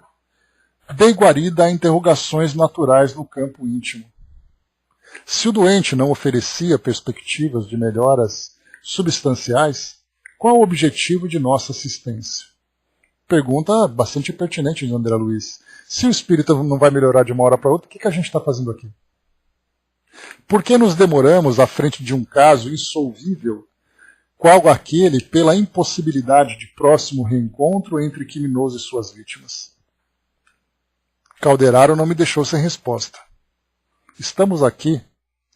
dei guarida a interrogações naturais no campo íntimo. Se o doente não oferecia perspectivas de melhoras substanciais, qual o objetivo de nossa assistência? Pergunta bastante pertinente de André Luiz. Se o espírito não vai melhorar de uma hora para outra, o que a gente está fazendo aqui? Por que nos demoramos à frente de um caso insolvível, qual aquele pela impossibilidade de próximo reencontro entre criminoso e suas vítimas? Calderaro não me deixou sem resposta. Estamos aqui,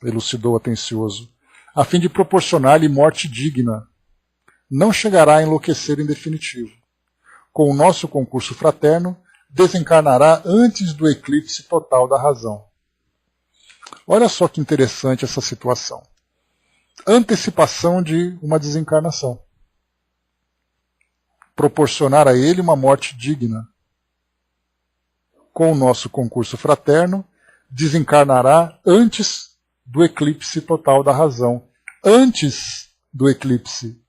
elucidou atencioso, a fim de proporcionar-lhe morte digna. Não chegará a enlouquecer em definitivo. Com o nosso concurso fraterno, desencarnará antes do eclipse total da razão. Olha só que interessante essa situação. Antecipação de uma desencarnação. Proporcionar a ele uma morte digna. Com o nosso concurso fraterno, desencarnará antes do eclipse total da razão. Antes do eclipse.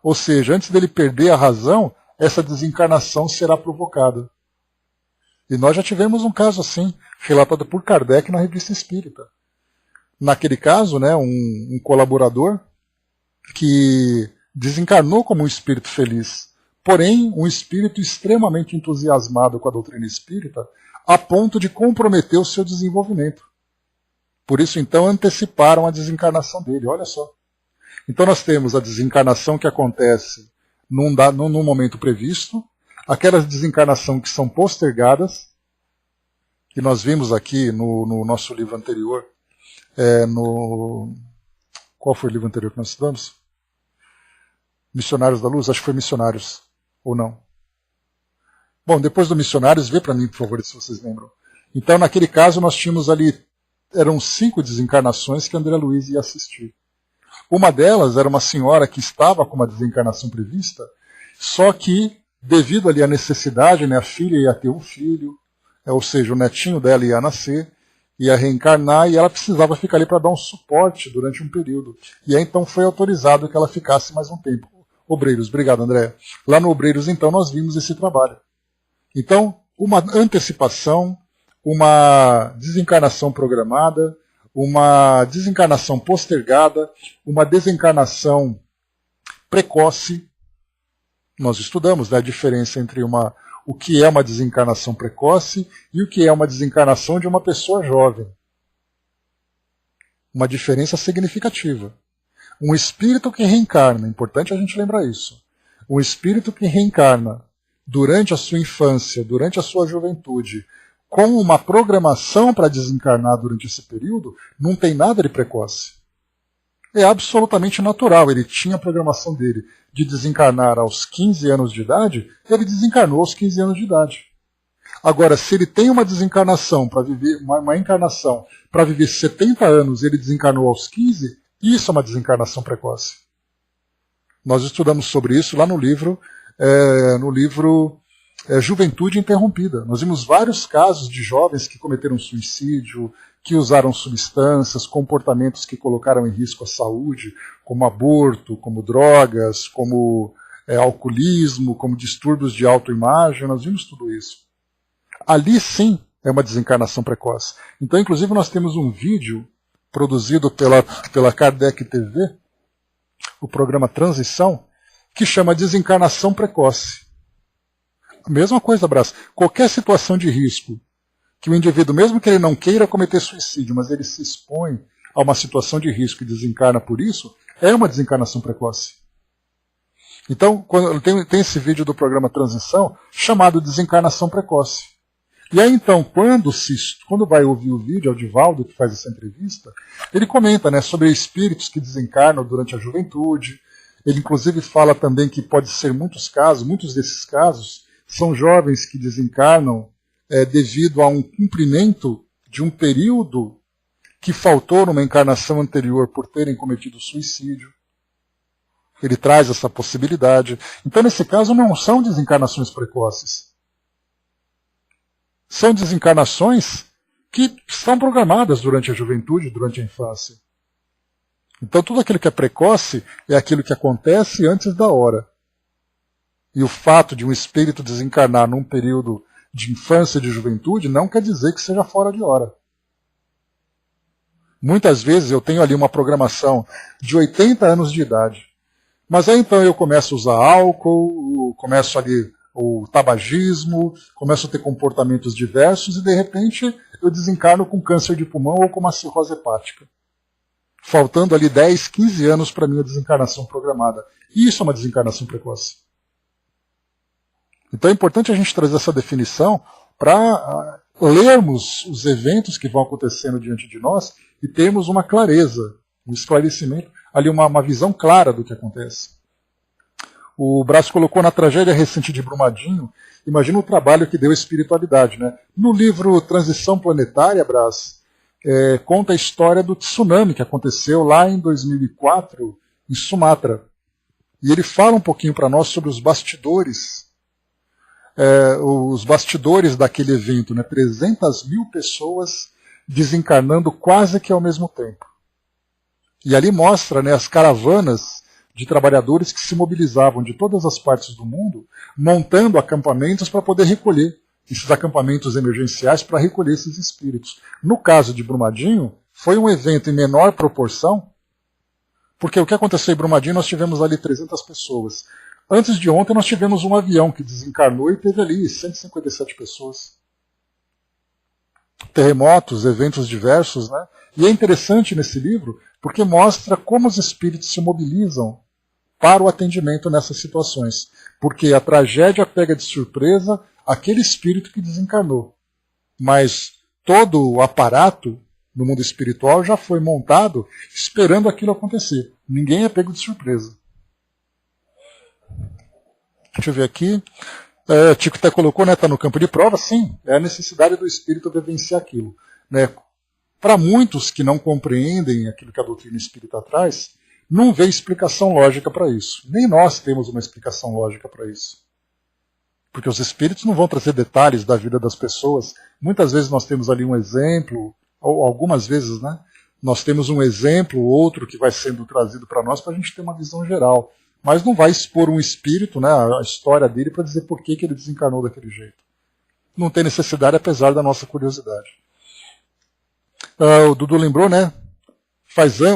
Ou seja, antes dele perder a razão, essa desencarnação será provocada. E nós já tivemos um caso assim, relatado por Kardec na Revista Espírita. Naquele caso, né, um colaborador que desencarnou como um espírito feliz, porém um espírito extremamente entusiasmado com a doutrina espírita, a ponto de comprometer o seu desenvolvimento. Por isso, então, anteciparam a desencarnação dele, olha só. Então nós temos a desencarnação que acontece num momento previsto, aquelas desencarnações que são postergadas, que nós vimos aqui no nosso livro anterior, qual foi o livro anterior que nós estudamos? Missionários da Luz? Acho que foi Missionários, ou não? Bom, depois do Missionários, vê para mim, por favor, se vocês lembram. Então, naquele caso, nós tínhamos ali, eram 5 desencarnações que André Luiz ia assistir. Uma delas era uma senhora que estava com uma desencarnação prevista, só que, devido ali à necessidade, né, a filha ia ter um filho, ou seja, o netinho dela ia nascer, ia reencarnar, e ela precisava ficar ali para dar um suporte durante um período. E aí, então, foi autorizado que ela ficasse mais um tempo. Obreiros, obrigado, André. Lá no Obreiros, então, nós vimos esse trabalho. Então, uma antecipação, uma desencarnação programada, uma desencarnação postergada, uma desencarnação precoce. Nós estudamos, né, a diferença entre o que é uma desencarnação precoce e o que é uma desencarnação de uma pessoa jovem. Uma diferença significativa. Um espírito que reencarna, é importante a gente lembrar isso. Um espírito que reencarna durante a sua infância, durante a sua juventude, com uma programação para desencarnar durante esse período, não tem nada de precoce. É absolutamente natural. Ele tinha a programação dele de desencarnar aos 15 anos de idade, ele desencarnou aos 15 anos de idade. Agora, se ele tem uma desencarnação para viver, uma encarnação para viver 70 anos e ele desencarnou aos 15, isso é uma desencarnação precoce. Nós estudamos sobre isso lá no livro Juventude Interrompida. Nós vimos vários casos de jovens que cometeram suicídio, que usaram substâncias, comportamentos que colocaram em risco a saúde, como aborto, como drogas, como alcoolismo, como distúrbios de autoimagem. Nós vimos tudo isso. Ali sim é uma desencarnação precoce. Então, inclusive, nós temos um vídeo produzido pela Kardec TV, o programa Transição, que chama Desencarnação Precoce. A mesma coisa, Brás. Qualquer situação de risco que o indivíduo, mesmo que ele não queira cometer suicídio, mas ele se expõe a uma situação de risco e desencarna por isso, é uma desencarnação precoce. Então, tem esse vídeo do programa Transição chamado Desencarnação Precoce. E aí, então, quando vai ouvir o vídeo, é o Divaldo que faz essa entrevista, ele comenta, né, sobre espíritos que desencarnam durante a juventude. Ele, inclusive, fala também que pode ser muitos desses casos são jovens que desencarnam devido a um cumprimento de um período que faltou numa encarnação anterior por terem cometido suicídio. Ele traz essa possibilidade. Então, nesse caso, não são desencarnações precoces. São desencarnações que estão programadas durante a juventude, durante a infância. Então, tudo aquilo que é precoce é aquilo que acontece antes da hora. E o fato de um espírito desencarnar num período de infância e de juventude não quer dizer que seja fora de hora. Muitas vezes eu tenho ali uma programação de 80 anos de idade. Mas aí então eu começo a usar álcool, começo ali o tabagismo, começo a ter comportamentos diversos e de repente eu desencarno com câncer de pulmão ou com uma cirrose hepática. Faltando ali 10, 15 anos para a minha desencarnação programada. E isso é uma desencarnação precoce. Então é importante a gente trazer essa definição para lermos os eventos que vão acontecendo diante de nós e termos uma clareza, um esclarecimento, ali uma visão clara do que acontece. O Brás colocou na tragédia recente de Brumadinho, imagina o trabalho que deu a espiritualidade. Né? No livro Transição Planetária, Brás, conta a história do tsunami que aconteceu lá em 2004, em Sumatra. E ele fala um pouquinho para nós sobre os bastidores daquele evento, né? 300 mil pessoas desencarnando quase que ao mesmo tempo. E ali mostra, né, as caravanas de trabalhadores que se mobilizavam de todas as partes do mundo, montando acampamentos para poder recolher esses acampamentos emergenciais para recolher esses espíritos. No caso de Brumadinho, foi um evento em menor proporção, porque o que aconteceu em Brumadinho, nós tivemos ali 300 pessoas. Antes de ontem, nós tivemos um avião que desencarnou e teve ali 157 pessoas. Terremotos, eventos diversos, né? E é interessante nesse livro, porque mostra como os espíritos se mobilizam para o atendimento nessas situações. Porque a tragédia pega de surpresa aquele espírito que desencarnou. Mas todo o aparato no mundo espiritual já foi montado esperando aquilo acontecer. Ninguém é pego de surpresa. Deixa eu ver aqui. Tico até colocou, né, está no campo de prova, sim, é a necessidade do espírito vivenciar aquilo. Né? Para muitos que não compreendem aquilo que a doutrina espírita traz, não vê explicação lógica para isso. Nem nós temos uma explicação lógica para isso. Porque os espíritos não vão trazer detalhes da vida das pessoas. Muitas vezes nós temos ali um exemplo, ou algumas vezes, né, nós temos um exemplo ou outro que vai sendo trazido para nós para a gente ter uma visão geral. Mas não vai expor um espírito, né, a história dele, para dizer por que ele desencarnou daquele jeito. Não tem necessidade, apesar da nossa curiosidade. O Dudu lembrou, né?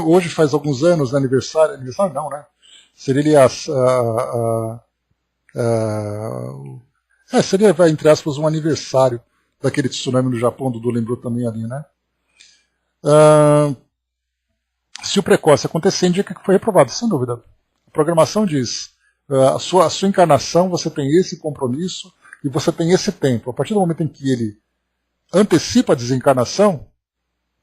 Hoje faz alguns anos, né, aniversário não, né? Seria seria, entre aspas, um aniversário daquele tsunami no Japão. O Dudu lembrou também ali, né? Se o precoce acontecer, indica que foi reprovado, sem dúvida. A programação diz, a sua encarnação, você tem esse compromisso e você tem esse tempo. A partir do momento em que ele antecipa a desencarnação,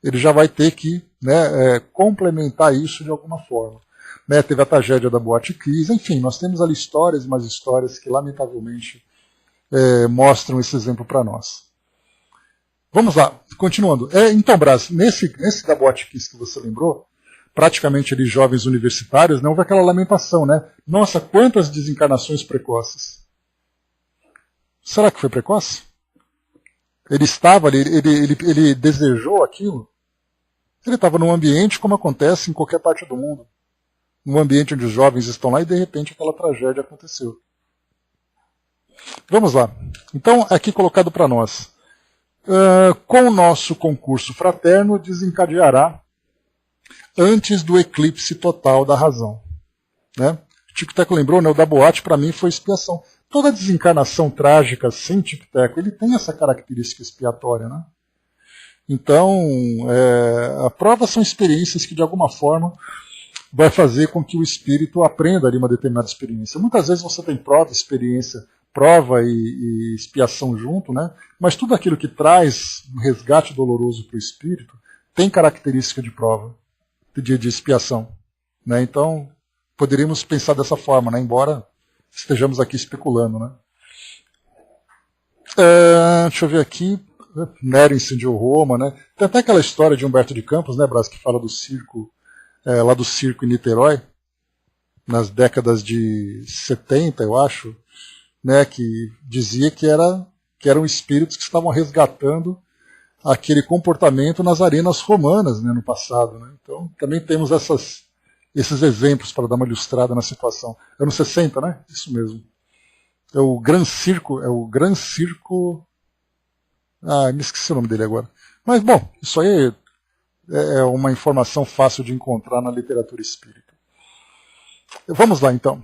ele já vai ter que, né, complementar isso de alguma forma. Né, teve a tragédia da Boate Kiss, enfim, nós temos ali histórias e mais histórias que, lamentavelmente, mostram esse exemplo para nós. Vamos lá, continuando. Então, Brás, nesse da Boate Kiss que você lembrou, praticamente ali jovens universitários, não houve aquela lamentação, né? Nossa, quantas desencarnações precoces. Será que foi precoce? Ele estava ali, ele desejou aquilo. Ele estava num ambiente como acontece em qualquer parte do mundo. Num ambiente onde os jovens estão lá e de repente aquela tragédia aconteceu. Vamos lá. Então, aqui colocado para nós. Com o nosso concurso fraterno, desencadeará antes do eclipse total da razão. Né? Tico Teco lembrou, né, o da boate para mim foi expiação. Toda desencarnação trágica sem Tico Teco, ele tem essa característica expiatória. Né? Então, a prova são experiências que de alguma forma vai fazer com que o espírito aprenda ali uma determinada experiência. Muitas vezes você tem prova, experiência, prova e expiação junto, né? Mas tudo aquilo que traz um resgate doloroso para o espírito tem característica de prova, de expiação. Né? Então, poderíamos pensar dessa forma, né? Embora estejamos aqui especulando. Né? Deixa eu ver aqui. Nero incendiou Roma. Né? Tem até aquela história de Humberto de Campos, né, Brás, que fala do circo, lá do circo em Niterói, nas décadas de 70, eu acho, né, que dizia que eram espíritos que estavam resgatando aquele comportamento nas arenas romanas, né, no passado. Né? Então, também temos esses exemplos para dar uma ilustrada na situação. Anos 60, né? Isso mesmo. É o Gran Circo. Me esqueci o nome dele agora. Mas, bom, isso aí é uma informação fácil de encontrar na literatura espírita. Vamos lá, então.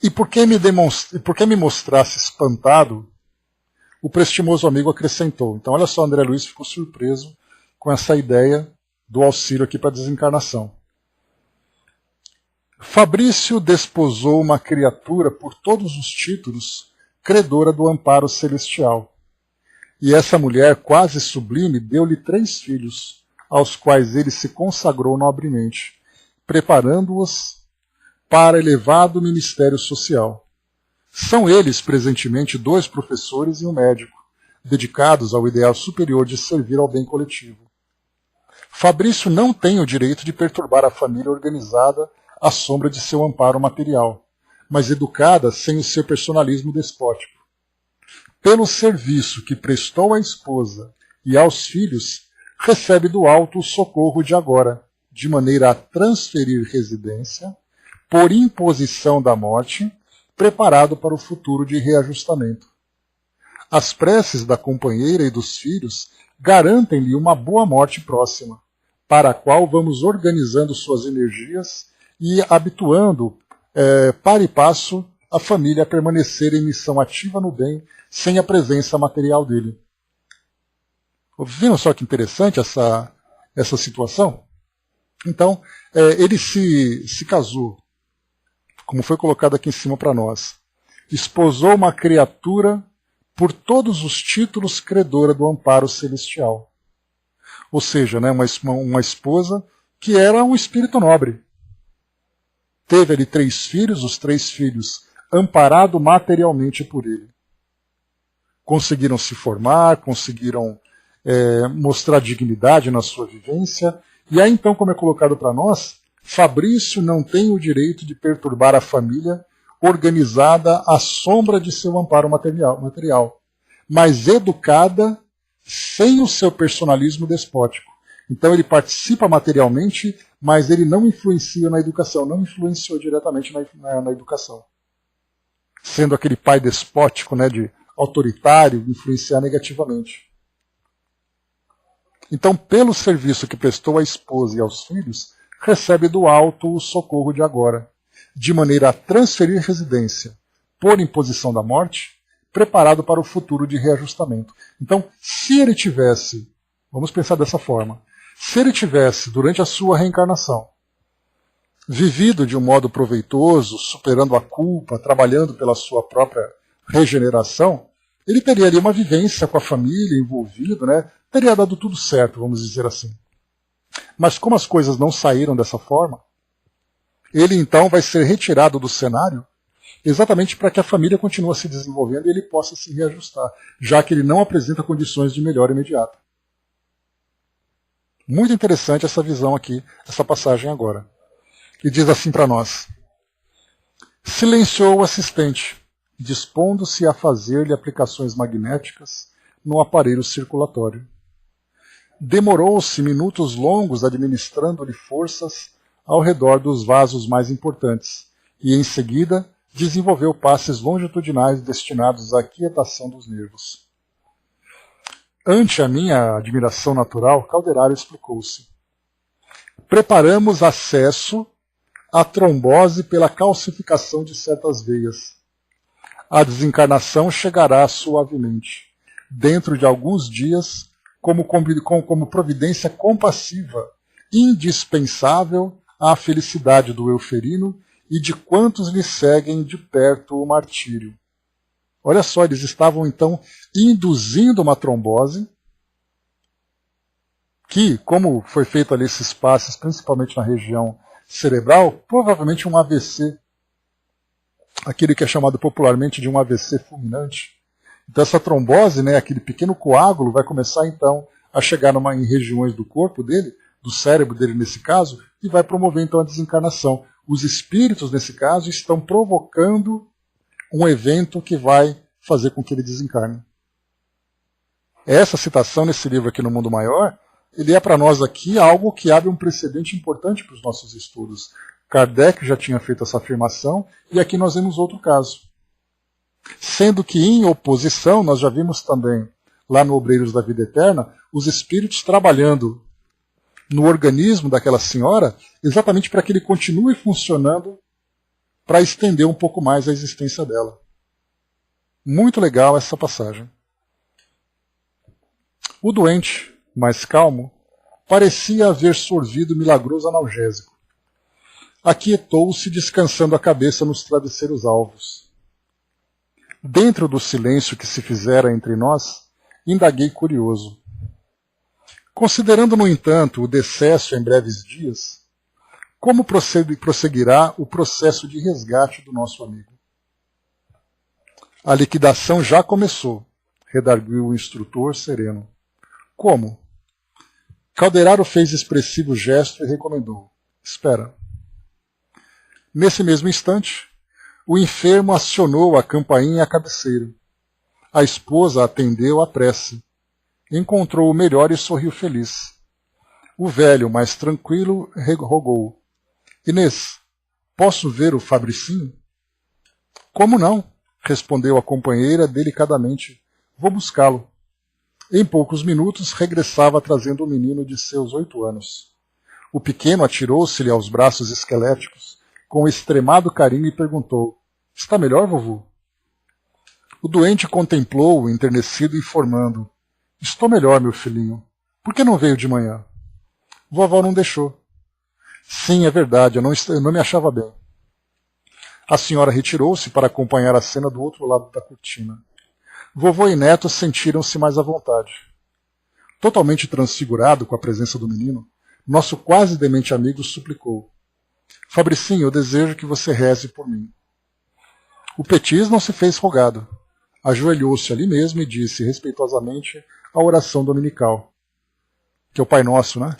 E por que me mostrasse espantado, o prestimoso amigo acrescentou. Então, olha só, André Luiz ficou surpreso com essa ideia do auxílio aqui para a desencarnação. Fabrício desposou uma criatura por todos os títulos, credora do amparo celestial. E essa mulher quase sublime deu-lhe 3 filhos, aos quais ele se consagrou nobremente, preparando-os para elevado ministério social. São eles, presentemente, 2 professores e um médico, dedicados ao ideal superior de servir ao bem coletivo. Fabrício não tem o direito de perturbar a família organizada à sombra de seu amparo material, mas educada sem o seu personalismo despótico. Pelo serviço que prestou à esposa e aos filhos, recebe do alto o socorro de agora, de maneira a transferir residência, por imposição da morte, preparado para o futuro de reajustamento. As preces da companheira e dos filhos garantem-lhe uma boa morte próxima, para a qual vamos organizando suas energias e habituando, para e passo, a família a permanecer em missão ativa no bem, sem a presença material dele. Viram só que interessante essa situação? Então, ele se casou, como foi colocado aqui em cima para nós. Esposou uma criatura por todos os títulos credora do amparo celestial. Ou seja, né, uma esposa que era um espírito nobre. Teve ali 3 filhos, os 3 filhos amparados materialmente por ele. Conseguiram se formar, conseguiram mostrar dignidade na sua vivência. E aí então, como é colocado para nós, Fabrício não tem o direito de perturbar a família organizada à sombra de seu amparo material, mas educada sem o seu personalismo despótico. Então ele participa materialmente, mas ele não influencia na educação, não influenciou diretamente na educação. Sendo aquele pai despótico, né, de autoritário, influenciar negativamente. Então, pelo serviço que prestou à esposa e aos filhos, recebe do alto o socorro de agora, de maneira a transferir residência, por imposição da morte, preparado para o futuro de reajustamento. Então, se ele tivesse, vamos pensar dessa forma, se ele tivesse, durante a sua reencarnação, vivido de um modo proveitoso, superando a culpa, trabalhando pela sua própria regeneração, ele teria ali uma vivência com a família envolvido, né? Teria dado tudo certo, vamos dizer assim. Mas como as coisas não saíram dessa forma, ele então vai ser retirado do cenário exatamente para que a família continue se desenvolvendo e ele possa se reajustar, já que ele não apresenta condições de melhora imediata. Muito interessante essa visão aqui, essa passagem agora. E diz assim para nós: silenciou o assistente, dispondo-se a fazer-lhe aplicações magnéticas no aparelho circulatório. Demorou-se minutos longos administrando-lhe forças ao redor dos vasos mais importantes, e em seguida desenvolveu passes longitudinais destinados à quietação dos nervos. Ante a minha admiração natural, Calderaro explicou-se. Preparamos acesso à trombose pela calcificação de certas veias. A desencarnação chegará suavemente, dentro de alguns dias, como providência compassiva, indispensável à felicidade do Euferino e de quantos lhe seguem de perto o martírio. Olha só, eles estavam então induzindo uma trombose, que, como foi feito ali esses passes, principalmente na região cerebral, provavelmente um AVC, aquele que é chamado popularmente de um AVC fulminante. Então essa trombose, né, aquele pequeno coágulo, vai começar então a chegar em regiões do corpo dele, do cérebro dele nesse caso, e vai promover então a desencarnação. Os espíritos, nesse caso, estão provocando um evento que vai fazer com que ele desencarne. Essa citação nesse livro aqui no Mundo Maior, ele é para nós aqui algo que abre um precedente importante para os nossos estudos. Kardec já tinha feito essa afirmação, e aqui nós vemos outro caso. Sendo que em oposição, nós já vimos também, lá no Obreiros da Vida Eterna, os espíritos trabalhando no organismo daquela senhora, exatamente para que ele continue funcionando, para estender um pouco mais a existência dela. Muito legal essa passagem. O doente, mais calmo, parecia haver sorvido milagroso analgésico. Aquietou-se, descansando a cabeça nos travesseiros alvos. Dentro do silêncio que se fizera entre nós, indaguei curioso. Considerando, no entanto, o decesso em breves dias, como prosseguirá o processo de resgate do nosso amigo? A liquidação já começou, redarguiu o instrutor sereno. Como? Calderaro fez expressivo gesto e recomendou. Espera. Nesse mesmo instante, o enfermo acionou a campainha à cabeceira. A esposa atendeu à prece. Encontrou o melhor e sorriu feliz. O velho, mais tranquilo, rogou. Inês, posso ver o Fabricinho? Como não? Respondeu a companheira delicadamente. Vou buscá-lo. Em poucos minutos regressava trazendo o menino de seus 8 anos. O pequeno atirou-se-lhe aos braços esqueléticos, com extremado carinho e perguntou, está melhor, vovô? O doente contemplou-o, enternecido, informando, estou melhor, meu filhinho. Por que não veio de manhã? Vovó não deixou. Sim, é verdade, eu não me achava bem. A senhora retirou-se para acompanhar a cena do outro lado da cortina. Vovô e neto sentiram-se mais à vontade. Totalmente transfigurado com a presença do menino, nosso quase demente amigo suplicou: Fabricinho, eu desejo que você reze por mim. O Petis não se fez rogado. Ajoelhou-se ali mesmo e disse respeitosamente a oração dominical, que é o Pai Nosso, né?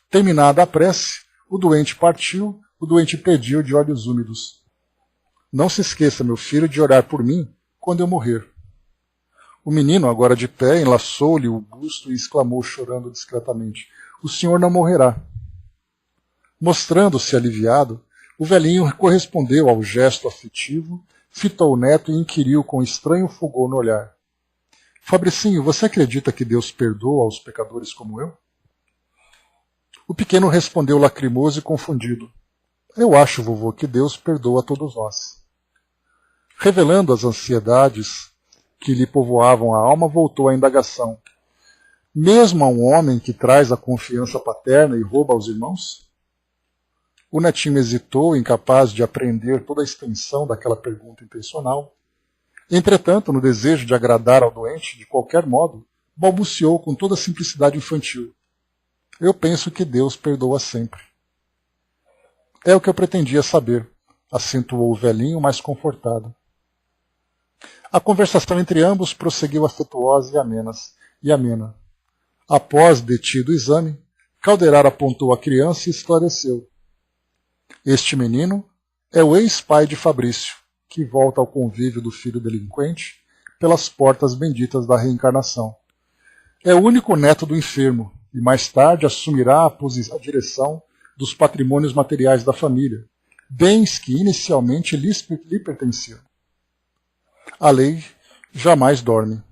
Terminada a prece, o doente partiu, o doente pediu de olhos úmidos: Não se esqueça, meu filho, de orar por mim quando eu morrer. O menino, agora de pé, enlaçou-lhe o busto e exclamou, chorando discretamente: O senhor não morrerá. Mostrando-se aliviado, o velhinho correspondeu ao gesto afetivo, fitou o neto e inquiriu com estranho fulgor no olhar: Fabricinho, você acredita que Deus perdoa aos pecadores como eu? O pequeno respondeu lacrimoso e confundido: Eu acho, vovô, que Deus perdoa a todos nós. Revelando as ansiedades que lhe povoavam a alma, voltou à indagação: Mesmo a um homem que traz a confiança paterna e rouba aos irmãos? O netinho hesitou, incapaz de apreender toda a extensão daquela pergunta intencional. Entretanto, no desejo de agradar ao doente, de qualquer modo, balbuciou com toda a simplicidade infantil: Eu penso que Deus perdoa sempre. É o que eu pretendia saber, acentuou o velhinho mais confortado. A conversação entre ambos prosseguiu afetuosa e amena. Após detido o exame, Calderaro apontou a criança e esclareceu: Este menino é o ex-pai de Fabrício, que volta ao convívio do filho delinquente pelas portas benditas da reencarnação. É o único neto do enfermo e mais tarde assumirá a direção dos patrimônios materiais da família, bens que inicialmente lhe pertenciam. A lei jamais dorme.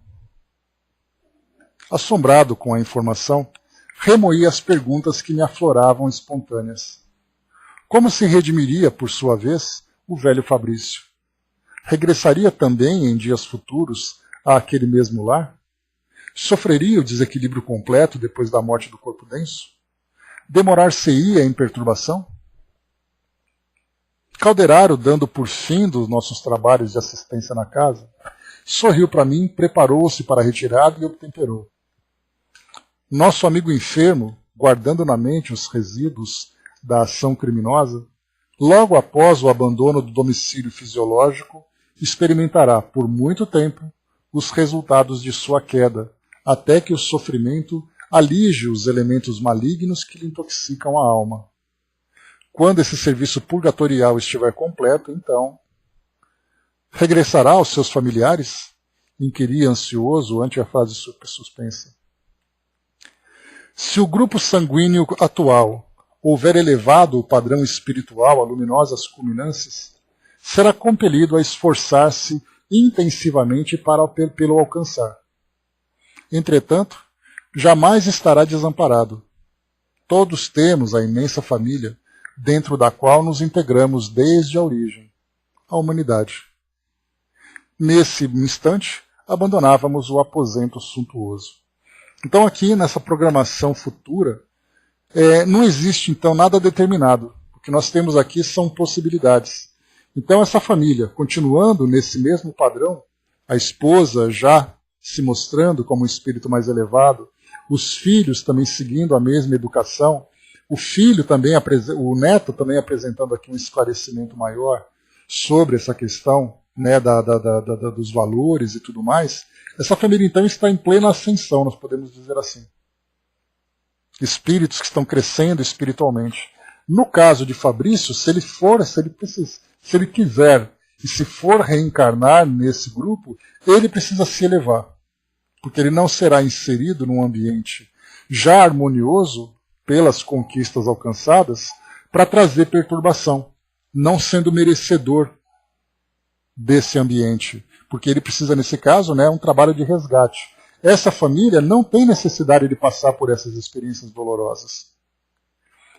Assombrado com a informação, remoí as perguntas que me afloravam espontâneas. Como se redimiria, por sua vez, o velho Fabrício? Regressaria também, em dias futuros, àquele mesmo lar? Sofreria o desequilíbrio completo depois da morte do corpo denso? Demorar-se-ia em perturbação? Calderaro, dando por fim dos nossos trabalhos de assistência na casa, sorriu para mim, preparou-se para a retirada e obtemperou. Nosso amigo enfermo, guardando na mente os resíduos da ação criminosa, logo após o abandono do domicílio fisiológico, experimentará por muito tempo os resultados de sua queda, até que o sofrimento alige os elementos malignos que lhe intoxicam a alma. Quando esse serviço purgatorial estiver completo, então, regressará aos seus familiares? Inquiri ansioso ante a frase suspensa. Se o grupo sanguíneo atual houver elevado o padrão espiritual a luminosas culminâncias, será compelido a esforçar-se intensivamente para pelo alcançar. Entretanto, jamais estará desamparado. Todos temos a imensa família dentro da qual nos integramos desde a origem, a humanidade. Nesse instante, abandonávamos o aposento suntuoso. Então aqui, nessa programação futura, não existe então nada determinado. O que nós temos aqui são possibilidades. Então essa família, continuando nesse mesmo padrão, a esposa já se mostrando como um espírito mais elevado, os filhos também seguindo a mesma educação, o neto também apresentando aqui um esclarecimento maior sobre essa questão, né, dos valores e tudo mais, essa família então está em plena ascensão, nós podemos dizer assim. Espíritos que estão crescendo espiritualmente. No caso de Fabrício, se ele quiser e se for reencarnar nesse grupo, ele precisa se elevar, porque ele não será inserido num ambiente já harmonioso pelas conquistas alcançadas para trazer perturbação, não sendo merecedor desse ambiente, porque ele precisa, nesse caso, um trabalho de resgate. Essa família não tem necessidade de passar por essas experiências dolorosas.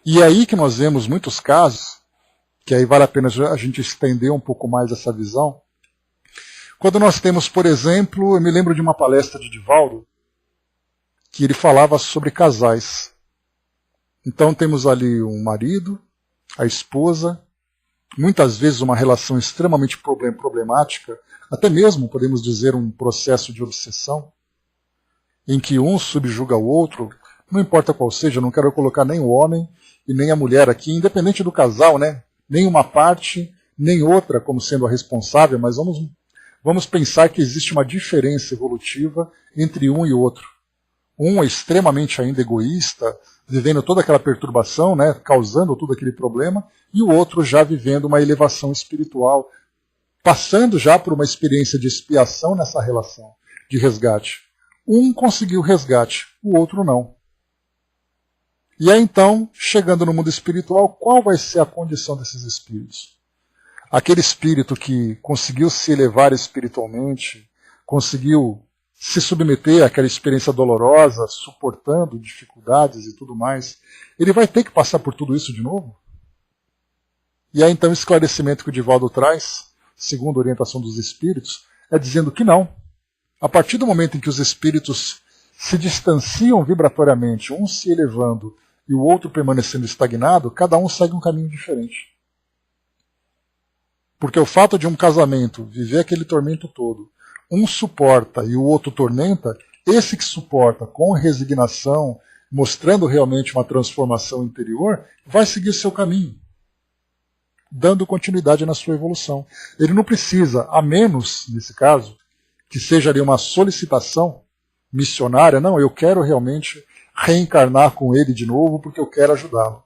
E é aí que nós vemos muitos casos, que aí vale a pena a gente estender um pouco mais essa visão. Quando nós temos, por exemplo, eu me lembro de uma palestra de Divaldo, que ele falava sobre casais. Então temos ali um marido, a esposa, muitas vezes uma relação extremamente problemática, até mesmo, podemos dizer, um processo de obsessão, em que um subjuga o outro, não importa qual seja, eu não quero colocar nem o homem e nem a mulher aqui, independente do casal, né? Nem uma parte, nem outra como sendo a responsável, mas vamos pensar que existe uma diferença evolutiva entre um e outro. Um é extremamente ainda egoísta, vivendo toda aquela perturbação, né, causando todo aquele problema, e o outro já vivendo uma elevação espiritual, passando já por uma experiência de expiação nessa relação, de resgate. Um conseguiu resgate, o outro não. E aí então, chegando no mundo espiritual, qual vai ser a condição desses espíritos? Aquele espírito que conseguiu se elevar espiritualmente, conseguiu se submeter àquela experiência dolorosa, suportando dificuldades e tudo mais, ele vai ter que passar por tudo isso de novo? E aí então o esclarecimento que o Divaldo traz, segundo a orientação dos espíritos, é dizendo que não. A partir do momento em que os espíritos se distanciam vibratoriamente, um se elevando e o outro permanecendo estagnado, cada um segue um caminho diferente. Porque o fato de um casamento viver aquele tormento todo, um suporta e o outro tormenta, esse que suporta com resignação, mostrando realmente uma transformação interior, vai seguir seu caminho, dando continuidade na sua evolução. Ele não precisa, a menos, nesse caso, que seja ali uma solicitação missionária, não, eu quero realmente reencarnar com ele de novo porque eu quero ajudá-lo.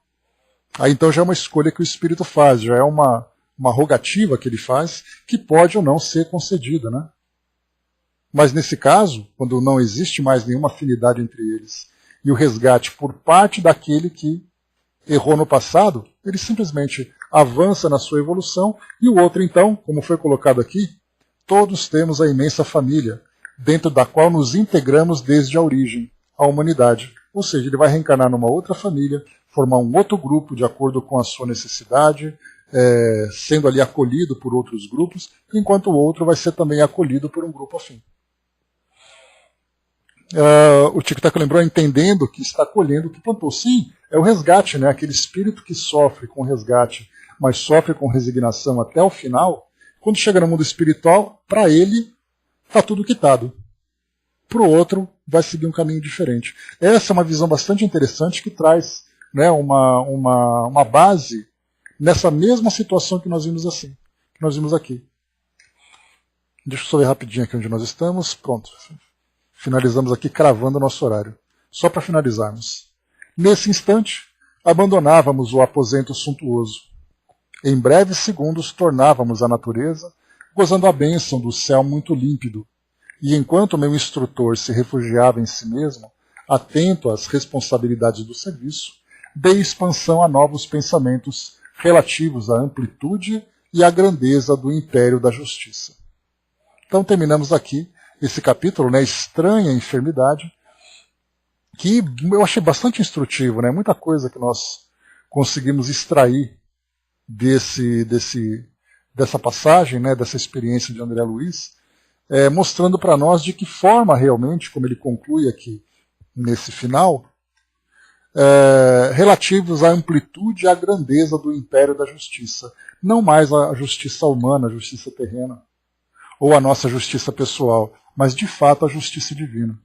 Aí então já é uma escolha que o espírito faz, já é uma rogativa que ele faz, que pode ou não ser concedida, né? Mas nesse caso, quando não existe mais nenhuma afinidade entre eles, e o resgate por parte daquele que errou no passado, ele simplesmente avança na sua evolução, e o outro então, como foi colocado aqui, todos temos a imensa família, dentro da qual nos integramos desde a origem, a humanidade. Ou seja, ele vai reencarnar numa outra família, formar um outro grupo de acordo com a sua necessidade, sendo ali acolhido por outros grupos, enquanto o outro vai ser também acolhido por um grupo afim. O Tico-Teco lembrou, entendendo que está acolhendo o que plantou. Sim, é o resgate, né? Aquele espírito que sofre com resgate, mas sofre com resignação até o final, quando chega no mundo espiritual, para ele está tudo quitado. Para o outro, vai seguir um caminho diferente. Essa é uma visão bastante interessante que traz, né, uma base nessa mesma situação que nós vimos assim, que nós vimos aqui. Deixa eu só ver rapidinho aqui onde nós estamos. Pronto. Finalizamos aqui cravando o nosso horário. Só para finalizarmos. Nesse instante, abandonávamos o aposento suntuoso. Em breves segundos, tornávamos à natureza, gozando a bênção do céu muito límpido. E enquanto meu instrutor se refugiava em si mesmo, atento às responsabilidades do serviço, dei expansão a novos pensamentos relativos à amplitude e à grandeza do império da justiça. Então terminamos aqui esse capítulo, né, Estranha Enfermidade, que eu achei bastante instrutivo, né, muita coisa que nós conseguimos extrair dessa passagem, né, dessa experiência de André Luiz, mostrando para nós de que forma realmente, como ele conclui aqui nesse final, relativos à amplitude e à grandeza do império da justiça. Não mais a justiça humana, a justiça terrena, ou a nossa justiça pessoal, mas de fato a justiça divina.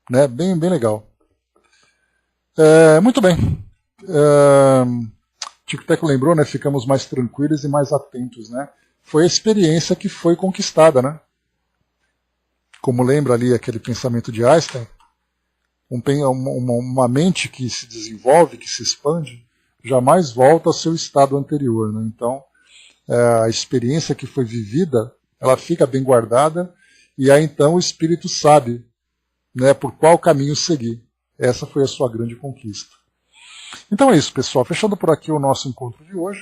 Né? Bem legal. Muito bem. Tico-Teco lembrou, né? Ficamos mais tranquilos e mais atentos. Né? Foi a experiência que foi conquistada. Né? Como lembra ali aquele pensamento de Einstein, uma mente que se desenvolve, que se expande, jamais volta ao seu estado anterior. Né? Então, a experiência que foi vivida, ela fica bem guardada, e aí então o espírito sabe, né, por qual caminho seguir. Essa foi a sua grande conquista. Então é isso, pessoal. Fechando por aqui o nosso encontro de hoje,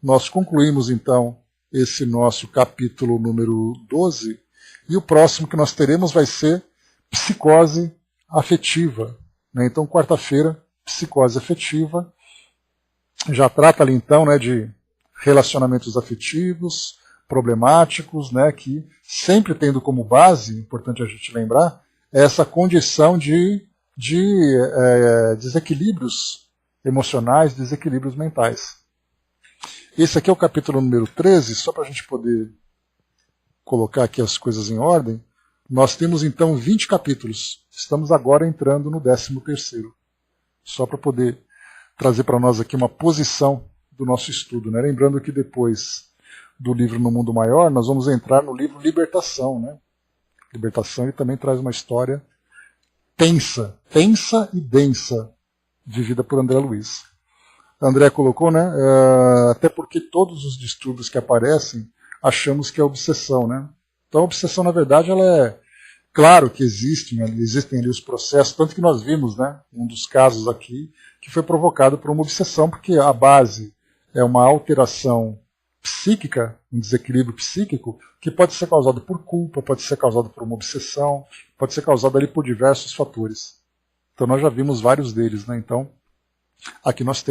nós concluímos então esse nosso capítulo número 12, e o próximo que nós teremos vai ser psicose afetiva. Né? Então, quarta-feira, psicose afetiva. Já trata ali então, né, de relacionamentos afetivos, problemáticos, né, que sempre tendo como base, importante a gente lembrar, essa condição de desequilíbrios emocionais, desequilíbrios mentais. Esse aqui é o capítulo número 13, só para a gente poder colocar aqui as coisas em ordem. Nós temos então 20 capítulos. Estamos agora entrando no 13º. Só para poder trazer para nós aqui uma posição do nosso estudo, né? Lembrando que depois do livro No Mundo Maior, nós vamos entrar no livro Libertação, né? Libertação, ele também traz uma história tensa e densa, vivida por André Luiz. André colocou, né? Até porque todos os distúrbios que aparecem, achamos que é obsessão, né? Então a obsessão, na verdade, ela é... Claro que existem ali os processos, tanto que nós vimos, né, um dos casos aqui, que foi provocado por uma obsessão, porque a base é uma alteração psíquica, um desequilíbrio psíquico, que pode ser causado por culpa, pode ser causado por uma obsessão, pode ser causado ali por diversos fatores. Então nós já vimos vários deles, né? Então, aqui nós temos